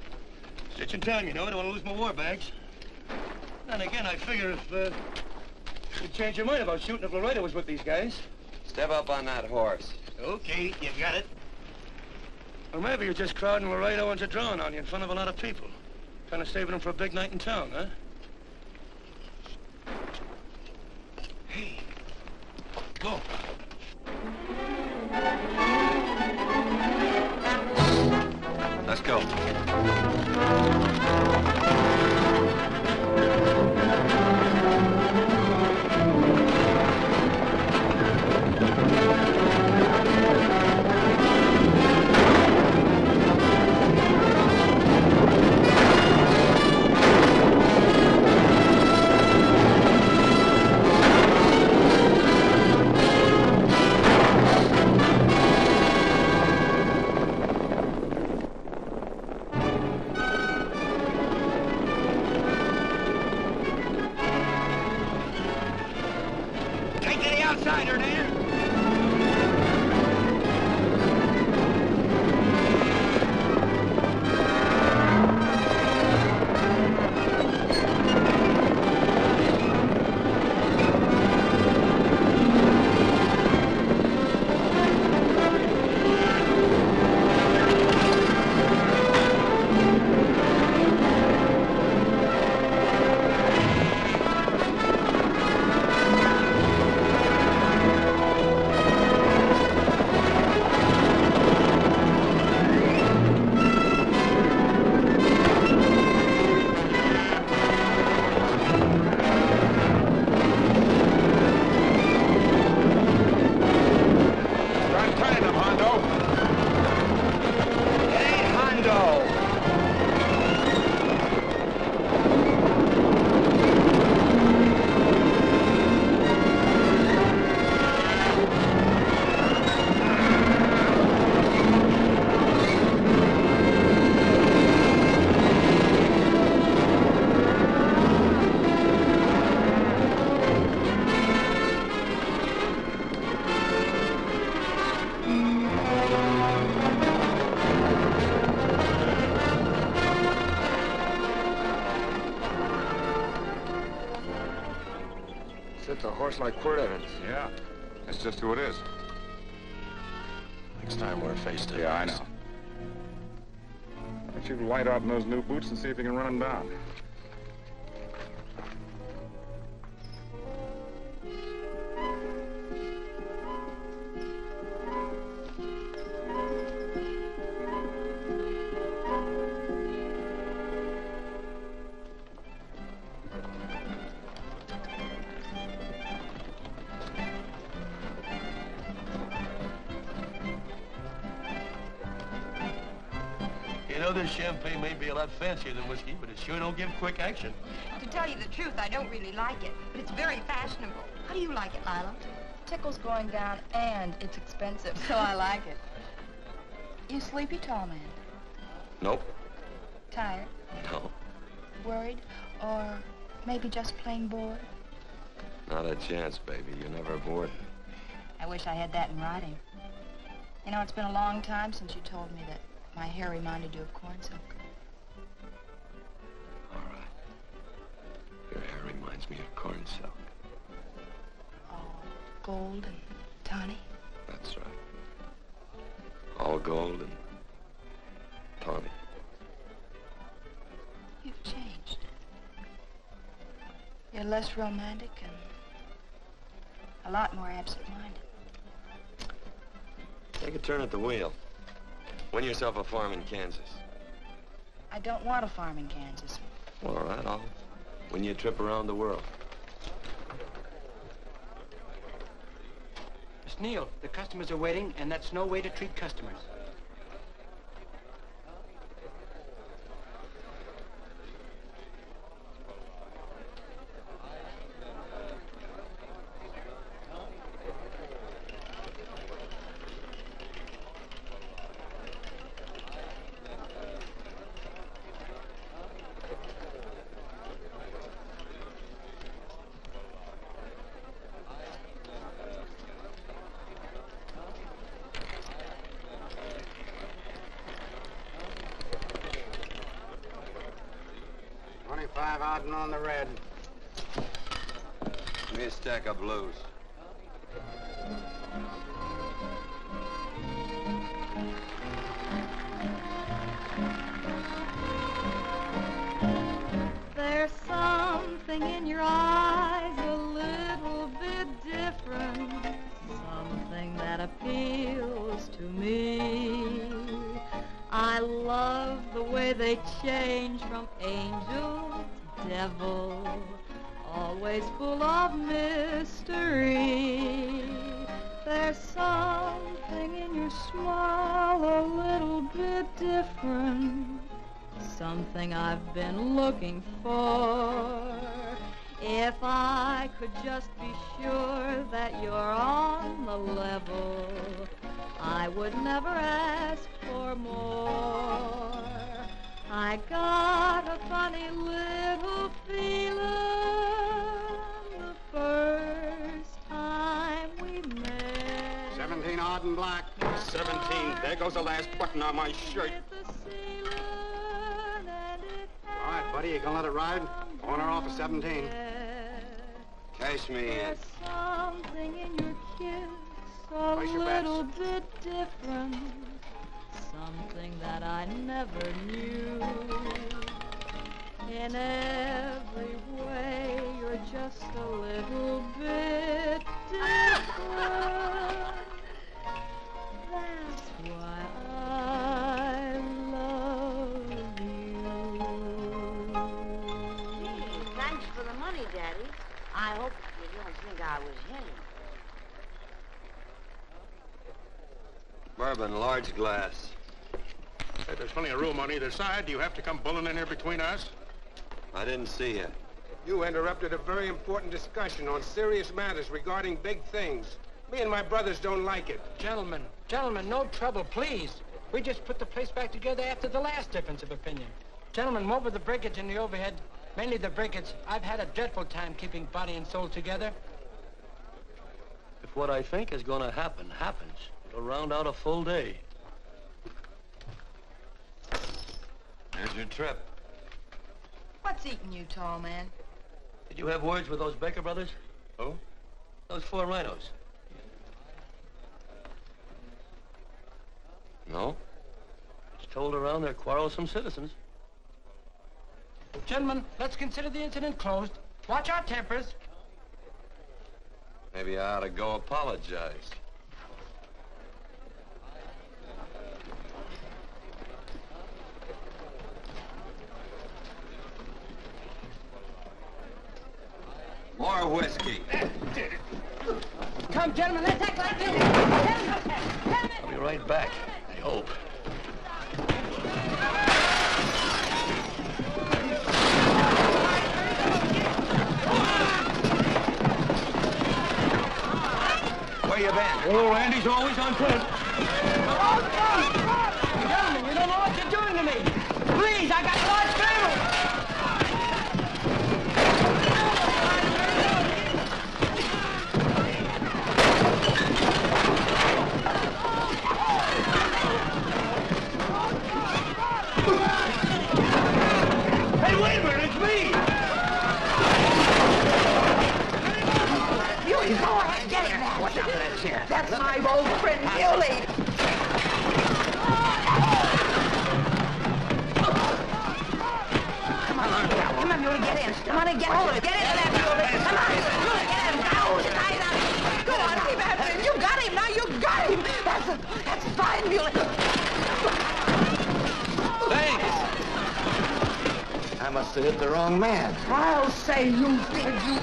Stitching time, you know. I don't want to lose my war bags. And again, I figure if you'd change your mind about shooting if Laredo was with these guys. Step up on that horse. Okay, you got it. Or maybe you're just crowding Laredo into drawing on you in front of a lot of people. Kind of saving them for a big night in town, huh? Hey, go. Let's go. horse like Quirt Evans. Yeah. That's just who it is. Next time we're face to face. Yeah, I know. Why don't you light out in those new boots and see if you can run him down? You know, this champagne may be a lot fancier than whiskey, but it sure don't give quick action. To tell you the truth, I don't really like it, but it's very fashionable. How do you like it, Lila? Tickle's going down, and it's expensive, so I like it. You sleepy, tall man? Nope. Tired? No. Worried? Or maybe just plain bored? Not a chance, baby. You're never bored. I wish I had that in writing. You know, it's been a long time since you told me that my hair reminded you of corn silk. All right. Your hair reminds me of corn silk. All gold and tawny? That's right. All gold and tawny. You've changed. You're less romantic and a lot more absent-minded. Take a turn at the wheel. Win yourself a farm in Kansas. I don't want a farm in Kansas. All right, I'll win you a trip around the world. Miss Neal, the customers are waiting, and that's no way to treat customers. On the red. Give me a stack of blues. There's something in your eyes a little bit different, something that appeals to me. I love the way they change from angel devil, always full of mystery. There's something in your smile a little bit different, something I've been looking for. If I could just be sure that you're on the level, I would never ask for more. I got a funny little feeling the first time we met. 17 odd and black. 17. There goes the last button on my shirt. All right, buddy, you gonna let it ride? On or off of 17. Cash me in. There's something in your kiss a little bit different, something that I never knew. In every way, you're just a little bit different. That's why I love you. Thanks for the money, Daddy. I hope you don't think I was him. Bourbon, large glass. Hey, there's plenty of room on either side. Do you have to come bulling in here between us? I didn't see you. You interrupted a very important discussion on serious matters regarding big things. Me and my brothers don't like it. Gentlemen, no trouble, please. We just put the place back together after the last difference of opinion. Gentlemen, what with the breakage and the overhead, mainly the breakage, I've had a dreadful time keeping body and soul together. If what I think is going to happen happens, it'll round out a full day. There's your trip. What's eating you, tall man? Did you have words with those Baker brothers? Who? Those 4 rhinos. No? It's told around they're quarrelsome citizens. Gentlemen, let's consider the incident closed. Watch our tempers. Maybe I ought to go apologize. More whiskey. Come, gentlemen, let's act like this. I'll be right back, I hope. Where you been? Oh, Randy's always on front. Gentlemen, you don't know what you're doing to me. Please, I got a large family. Hey, wait a minute, it's me! Muley, go ahead, get in there. Watch out for that chair. That's my old friend, Muley. Come on, Muley, get in. Come on and get hold of it. Get into that, Muley. Come on, Muley, get in. Go, tie that. Go on, keep after him. You got him now. You got him. That's fine, Muley. Thanks. I must have hit the wrong man. I'll say you did, you.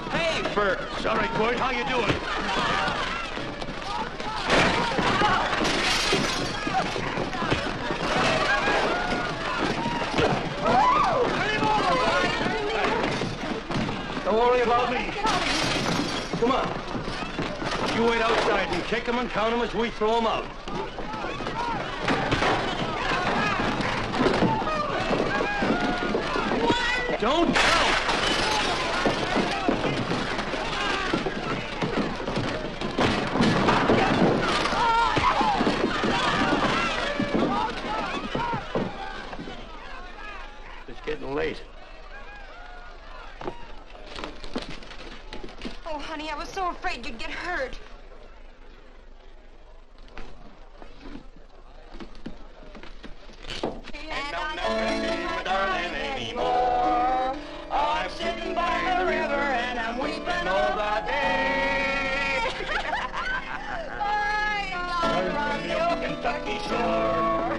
Hey, Bert. Sorry, Quirt. How you doing? Don't worry about me. Come on. You wait outside and kick them and count them as we throw them out. What? Don't count. It's getting late. Oh, honey, I was so afraid you'd get hurt. And I don't miss my darling anymore. I'm sitting by the river and I'm weeping all the day. From the old Kentucky shore.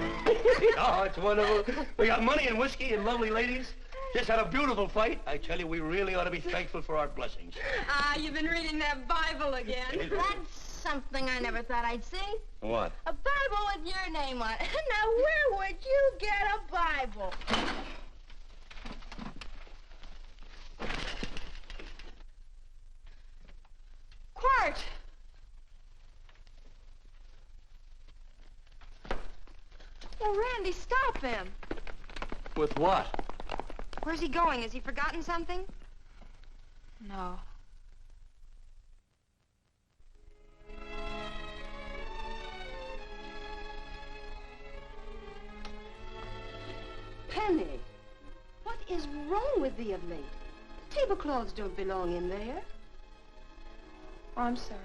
Oh, it's wonderful. We got money and whiskey and lovely ladies. Just had a beautiful fight. I tell you, we really ought to be thankful for our blessings. Ah, you've been reading that Bible again. That's something I never thought I'd see. What? A Bible with your name on it. Now, where would you get a Bible? Quirt! Oh, Randy, stop him. With what? Where's he going? Has he forgotten something? No. Penny, what is wrong with thee of late? Tablecloths don't belong in there. Oh, I'm sorry.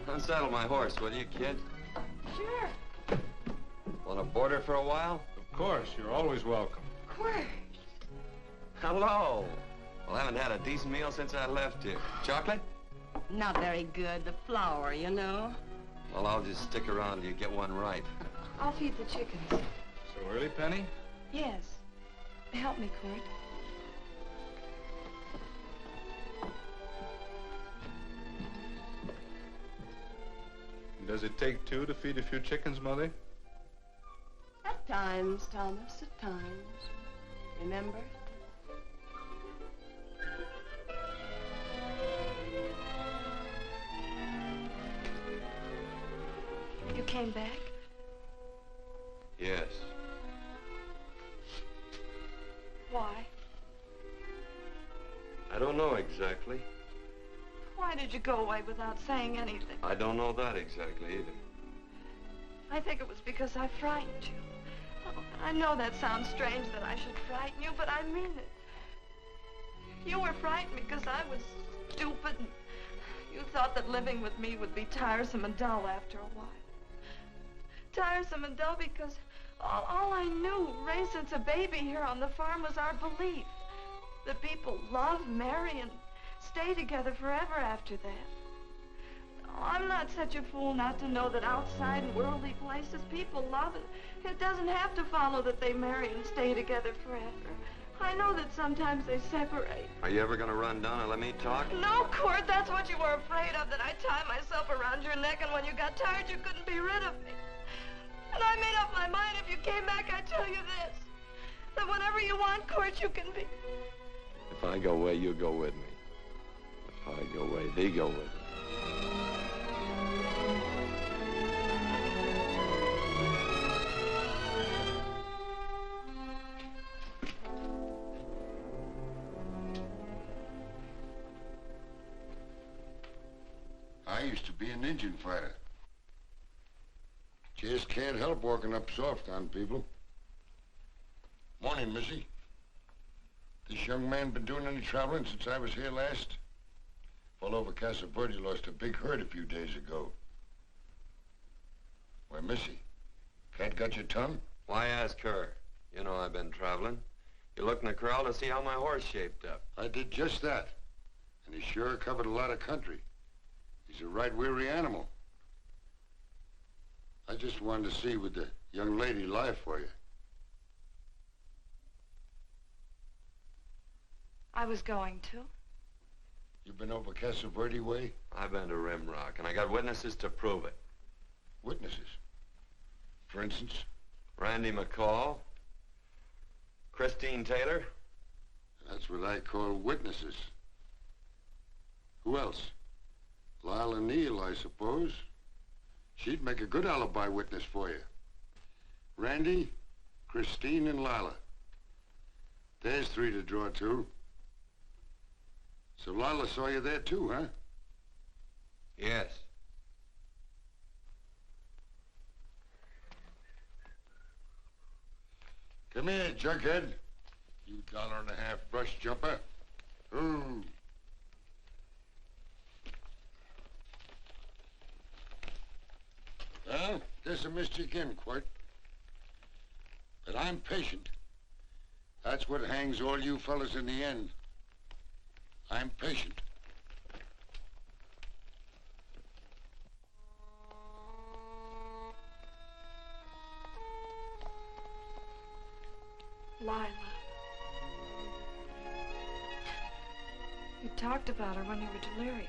Unsaddle my horse, will you, kid? Sure. Want to board her for a while? Of course. You're always welcome. Quirt. Hello. Well, I haven't had a decent meal since I left here. Chocolate? Not very good. The flour, you know. Well, I'll just stick around till you get one right. I'll feed the chickens. So early, Penny? Yes. Help me, Quirt. Does it take two to feed a few chickens, Mother? At times, Thomas, at times. Remember? You came back? Yes. Why? I don't know exactly. Why did you go away without saying anything? I don't know that exactly either. I think it was because I frightened you. Oh, I know that sounds strange that I should frighten you, but I mean it. You were frightened because I was stupid, and you thought that living with me would be tiresome and dull after a while. Tiresome and dull because all I knew, raised since a baby here on the farm, was our belief that people love, marry, and stay together forever after that. Oh, I'm not such a fool not to know that outside in worldly places people love, and it doesn't have to follow that they marry and stay together forever. I know that sometimes they separate. Are you ever going to run down and let me talk? No, Quirt, that's what you were afraid of, that I'd tie myself around your neck, and when you got tired, you couldn't be rid of me. And I made up my mind, if you came back, I'd tell you this, that whenever you want, Quirt, you can be. If I go away, you go with me. If I go away, they go with me. I used to be an Indian fighter. Just can't help walking up soft on people. Morning, Missy. This young man been doing any traveling since I was here last? All over Casa Verde lost a big herd a few days ago. Why, Missy, cat got your tongue? Why ask her? You know I've been traveling. You looked in the corral to see how my horse shaped up. I did just that. And he sure covered a lot of country. He's a right weary animal. I just wanted to see would the young lady lie for you. I was going to. You been over Casa Verde way? I've been to Rimrock, and I got witnesses to prove it. Witnesses? For instance? Randy McCall, Christine Taylor. That's what I call witnesses. Who else? Lila Neal, I suppose. She'd make a good alibi witness for you. Randy, Christine, and Lila. There's three to draw to. So Lila saw you there too, huh? Yes. Come here, junkhead. You $1.50 brush jumper. Ooh. Well, guess I missed you again, Quirt. But I'm patient. That's what hangs all you fellas in the end. I'm patient. Lila. You talked about her when you were delirious.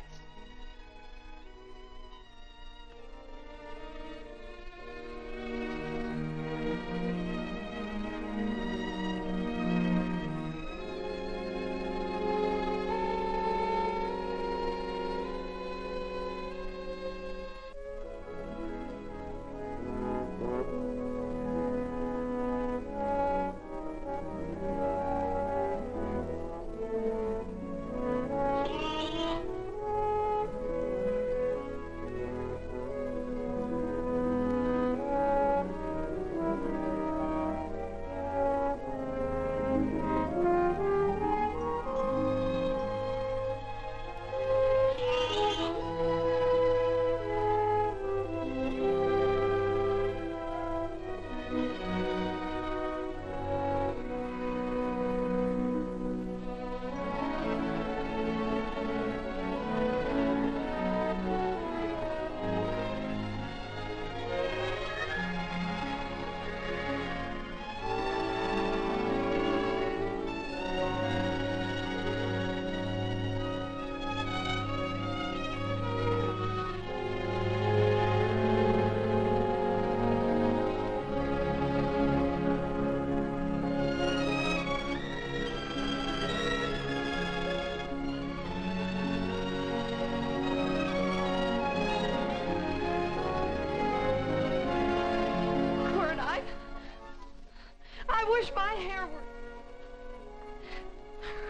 wish my hair were...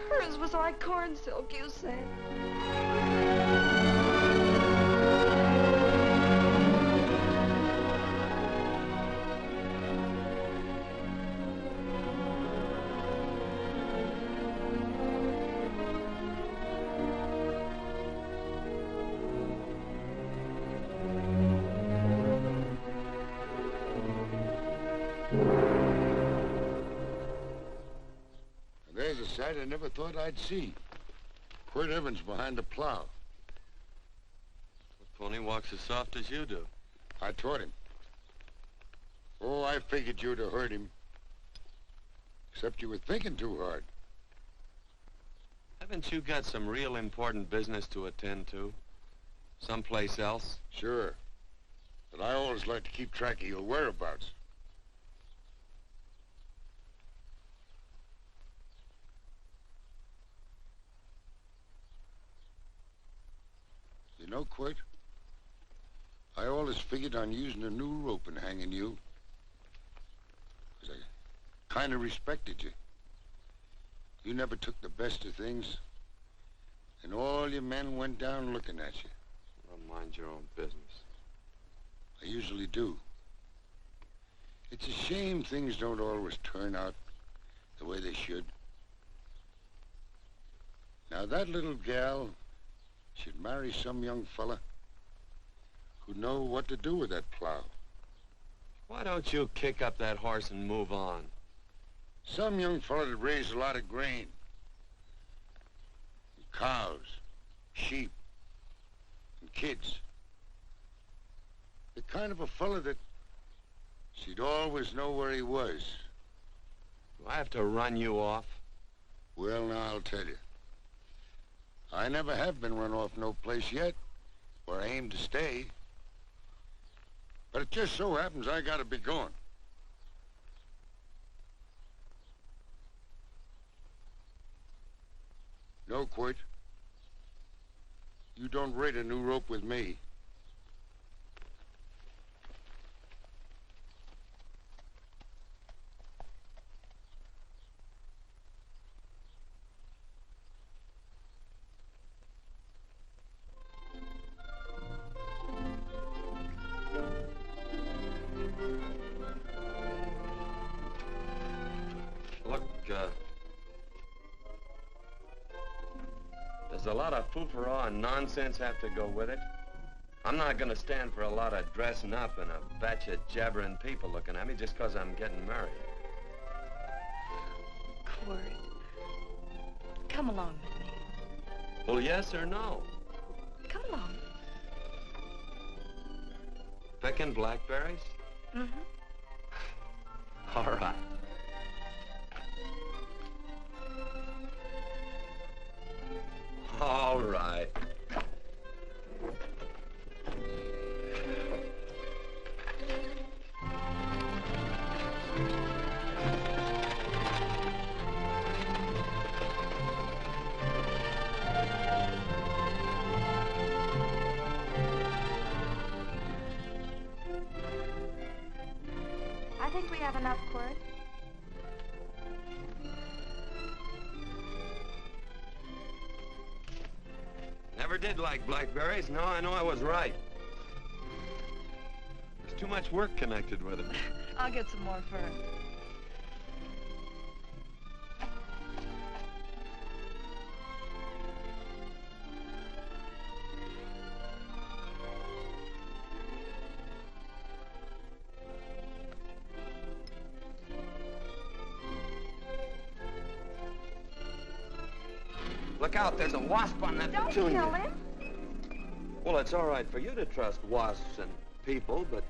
Hers was like corn silk, you said. There's a sight I never thought I'd see. Quirt Evans behind the plow. The pony walks as soft as you do. I taught him. Oh, I figured you'd have heard him. Except you were thinking too hard. Haven't you got some real important business to attend to? Someplace else? Sure. But I always like to keep track of your whereabouts. You know, Quirt, I always figured on using a new rope and hanging you. Because I kind of respected you. You never took the best of things. And all your men went down looking at you. Well, mind your own business. I usually do. It's a shame things don't always turn out the way they should. Now, that little gal should marry some young fella who'd know what to do with that plow. Why don't you kick up that horse and move on? Some young fella that raised a lot of grain. And cows, sheep, and kids. The kind of a fella that she'd always know where he was. Do I have to run you off? Well, now, I'll tell you. I never have been run off no place yet, where I aim to stay. But it just so happens I gotta be going. No, Quirt. You don't rate a new rope with me. Does a lot of foo-for-all and nonsense have to go with it? I'm not gonna stand for a lot of dressing up and a batch of jabbering people looking at me just 'cause I'm getting married. Quirt, come along with me. Well, yes or no? Come along. Picking blackberries? Mm-hmm. All right. All right. I think we have enough, Quirt. Never did like blackberries. Now I know I was right. There's too much work connected with it. I'll get some more fern. Look out, there's a wasp on that petunia. Don't kill him. Well, it's all right for you to trust wasps and people, but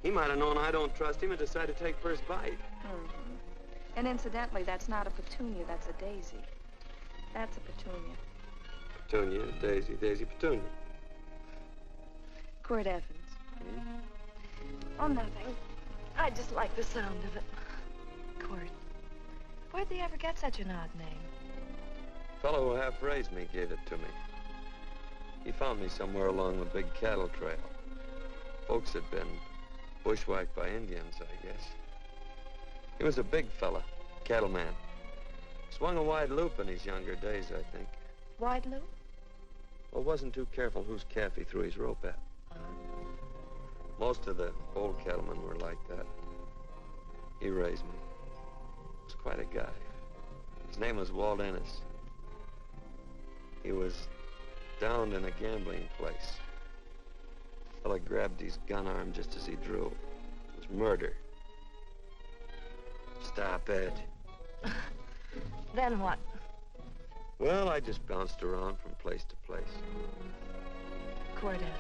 he might have known I don't trust him and decided to take first bite. Mm-hmm. And incidentally, that's not a petunia, that's a daisy. That's a petunia. Petunia, daisy, daisy, petunia. Quirt Evans. Oh, nothing. I just like the sound of it. Quirt. Where'd they ever get such an odd name? The fellow who half raised me gave it to me. He found me somewhere along the big cattle trail. Folks had been bushwhacked by Indians, I guess. He was a big fella, cattleman. Swung a wide loop in his younger days, I think. Wide loop? Well, wasn't too careful whose calf he threw his rope at. Most of the old cattlemen were like that. He raised me. He was quite a guy. His name was Walt Ennis. He was downed in a gambling place. The fella grabbed his gun arm just as he drew. It was murder. Stop it. Then what? Well, I just bounced around from place to place. Quirt Evans.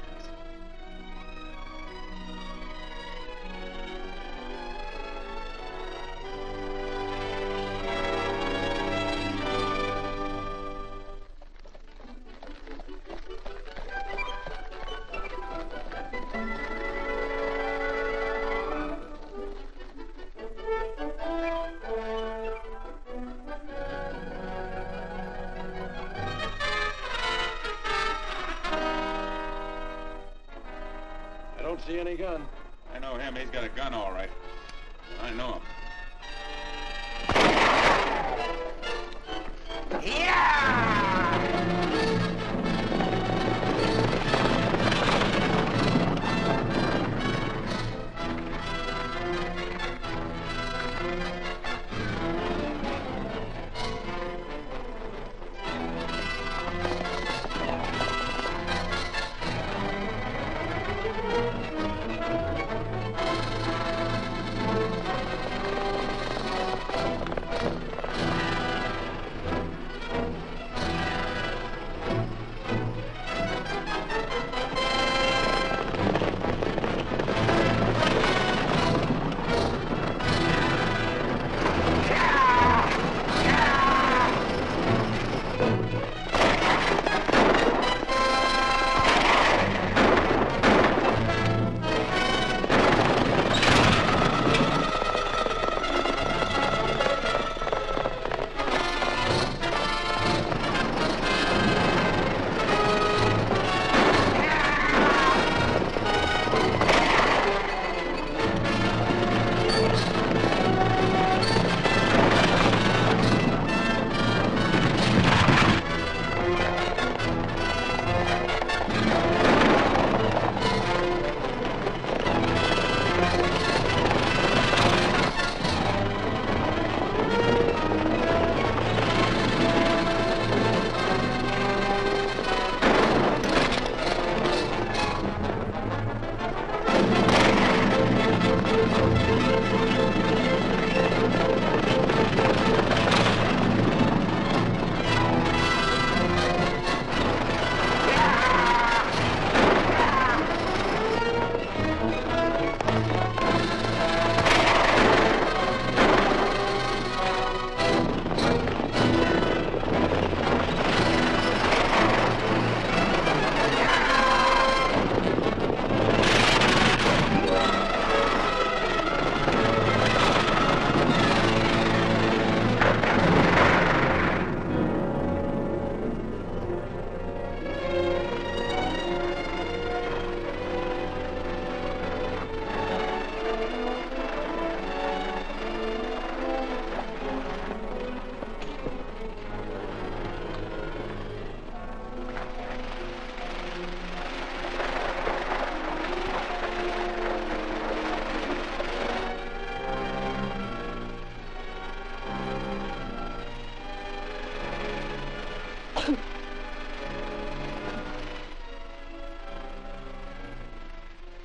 See any gun? I know him. He's got a gun, all right. I know him.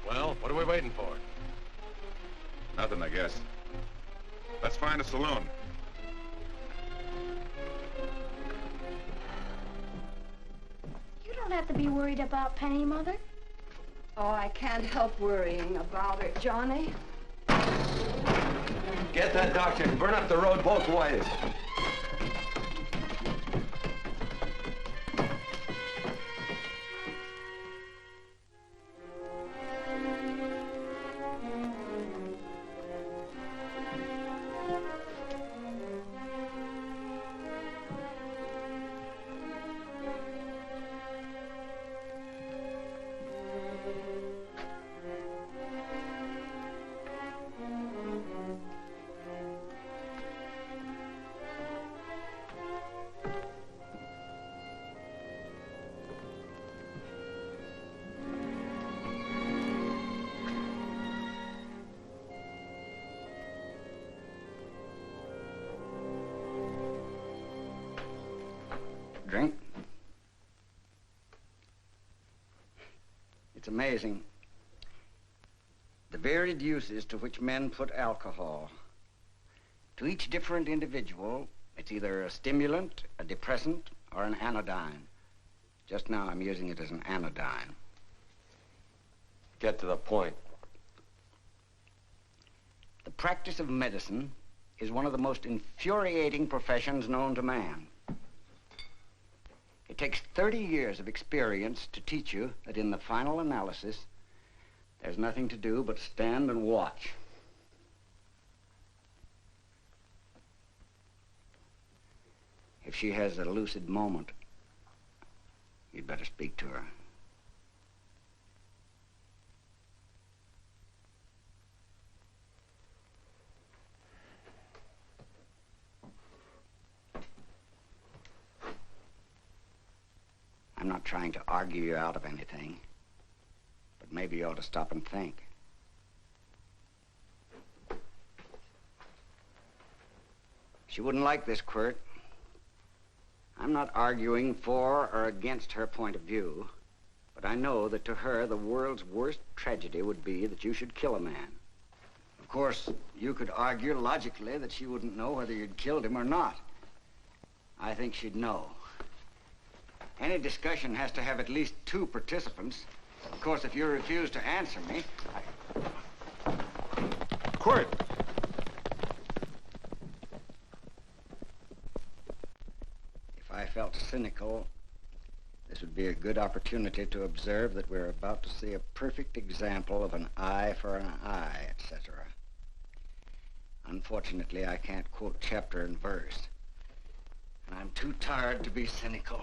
Well, what are we waiting for? Nothing, I guess. Let's find a saloon. You don't have to be worried about Penny, Mother. Oh, I can't help worrying about her, Johnny. Get that doctor and burn up the road both ways. amazing. The varied uses to which men put alcohol. To each different individual, it's either a stimulant, a depressant, or an anodyne. Just now, I'm using it as an anodyne. Get to the point. The practice of medicine is one of the most infuriating professions known to man. It takes 30 years of experience to teach you that in the final analysis, there's nothing to do but stand and watch. If she has a lucid moment, you'd better speak to her. I'm not trying to argue you out of anything, but maybe you ought to stop and think. She wouldn't like this, Quirt. I'm not arguing for or against her point of view, but I know that to her, the world's worst tragedy would be that you should kill a man. Of course, you could argue logically that she wouldn't know whether you'd killed him or not. I think she'd know. Any discussion has to have at least 2 participants. Of course, if you refuse to answer me, Quirt! If I felt cynical, this would be a good opportunity to observe that we're about to see a perfect example of an eye for an eye, etc. Unfortunately, I can't quote chapter and verse, and I'm too tired to be cynical.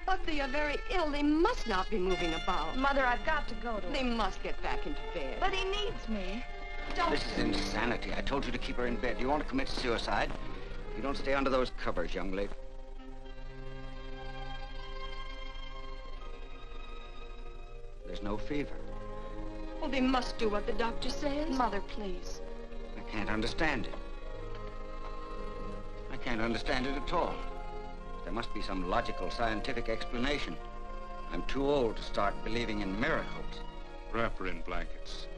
But they are very ill. They must not be moving about. Mother, I've got to go to They must get back into bed. But he needs me. Don't. This is insanity. I told you to keep her in bed. You want to commit suicide? You don't stay under those covers, young lady. There's no fever. Well, they must do what the doctor says. Mother, please. I can't understand it. I can't understand it at all. There must be some logical, scientific explanation. I'm too old to start believing in miracles. Wrap her in blankets.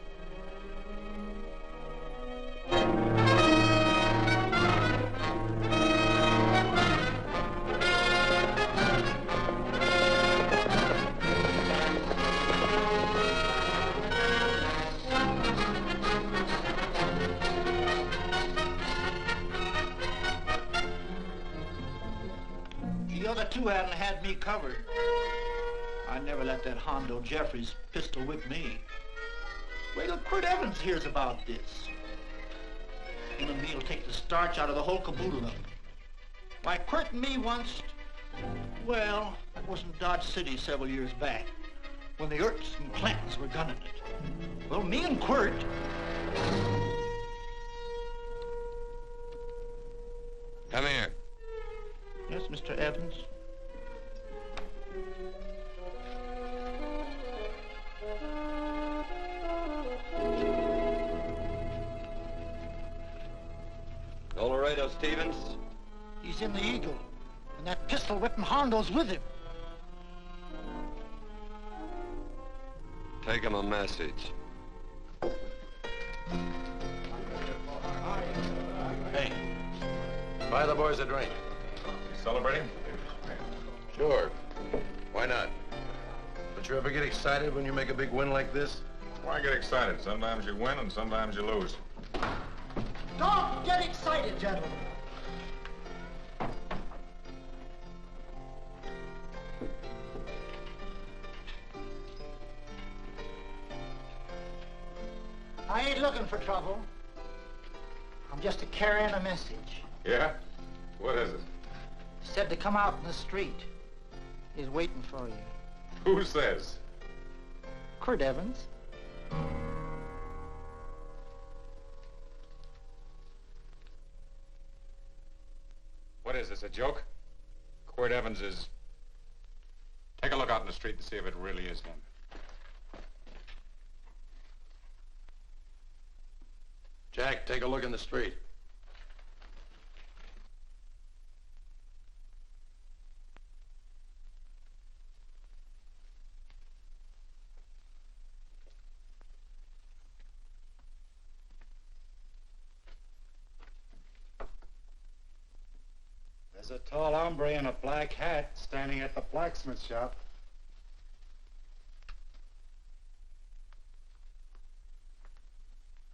The other 2 hadn't had me covered. I never let that Hondo Jeffries pistol whip me. Wait till Quirt Evans hears about this. Him and me'll take the starch out of the whole caboodle of it. Why, Quirt and me once, well, that was in Dodge City several years back, when the Erts and Clantons were gunning it. Well, me and Quirt... Come here. Yes, Mr. Evans? Laredo Stevens? He's in the Eagle, and that pistol-whipping Hondo's with him. Take him a message. Hey, buy the boys a drink. Celebrating? Sure. Why not? Don't you ever get excited when you make a big win like this? Why get excited? Sometimes you win and sometimes you lose. Don't get excited, gentlemen. I ain't looking for trouble. I'm just carrying a message. Yeah? What is it? Said to come out in the street. He's waiting for you. Who says? Quirt Evans. What is this, a joke? Quirt Evans is... Take a look out in the street to see if it really is him. Jack, take a look in the street. There's a tall hombre in a black hat standing at the blacksmith shop.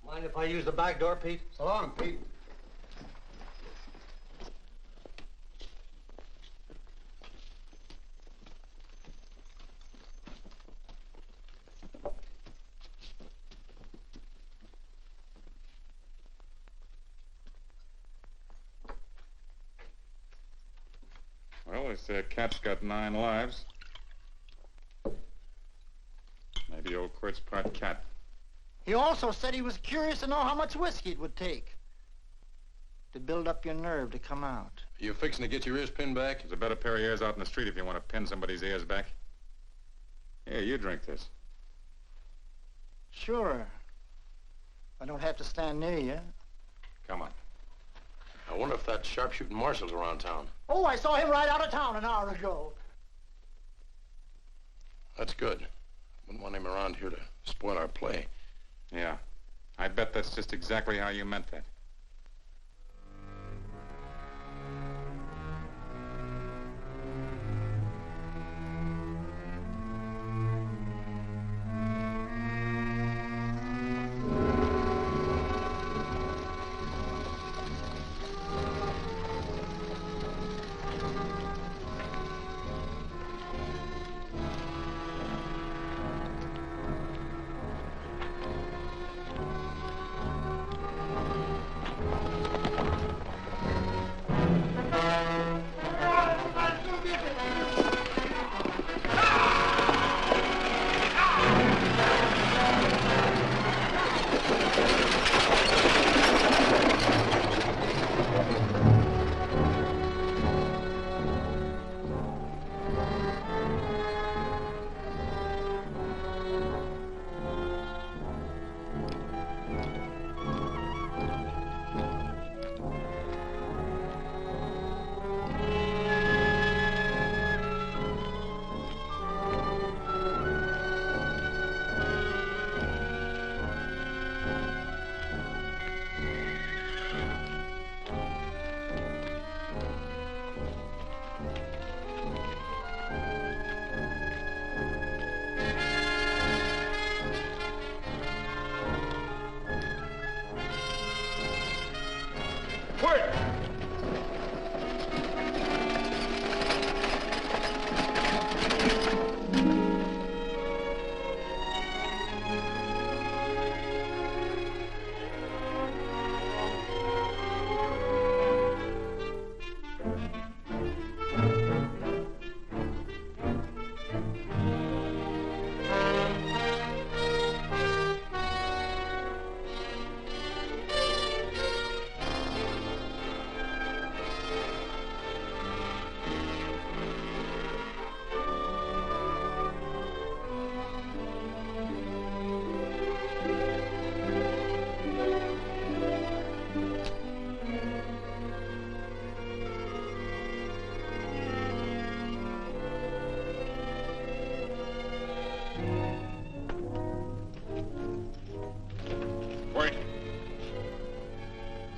Mind if I use the back door, Pete? So long, Pete. Well, they say a cat's got 9 lives. Maybe old Quirt's part cat. He also said he was curious to know how much whiskey it would take to build up your nerve to come out. Are you fixing to get your ears pinned back? There's a better pair of ears out in the street if you want to pin somebody's ears back. Here, you drink this. Sure. I don't have to stand near you. Come on. I wonder if that sharpshooting marshal's around town. Oh, I saw him ride out of town an hour ago. That's good. Wouldn't want him around here to spoil our play. Yeah. I bet that's just exactly how you meant that.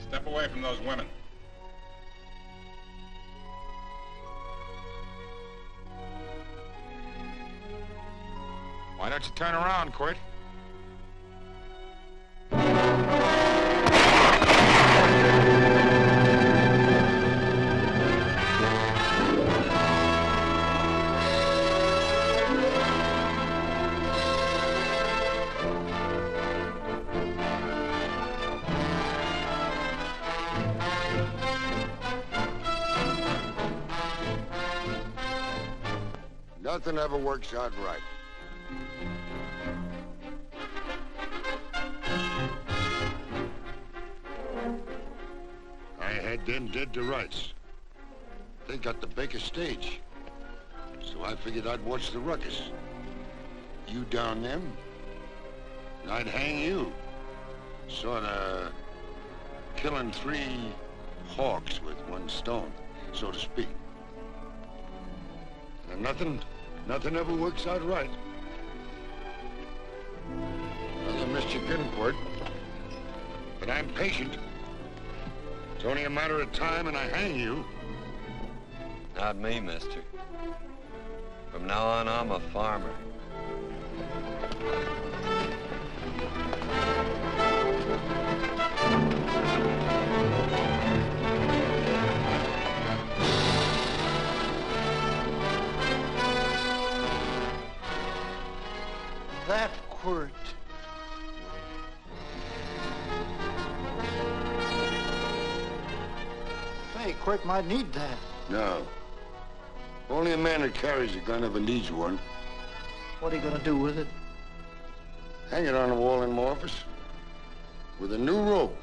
Step away from those women. Why don't you turn around, Quirt? Nothing ever works out right. I had them dead to rights. They got the Baker stage. So I figured I'd watch the ruckus. You down them, and I'd hang you. Sorta killing 3 hawks with 1 stone, so to speak. And nothing ever works out right. Well, I missed you kidding, Quirt. But I'm patient. It's only a matter of time and I hang you. Not me, mister. From now on, I'm a farmer. That Quirt. Hey, Quirt might need that. No. Only a man who carries a gun ever needs one. What are you gonna do with it? Hang it on the wall in my office with a new rope.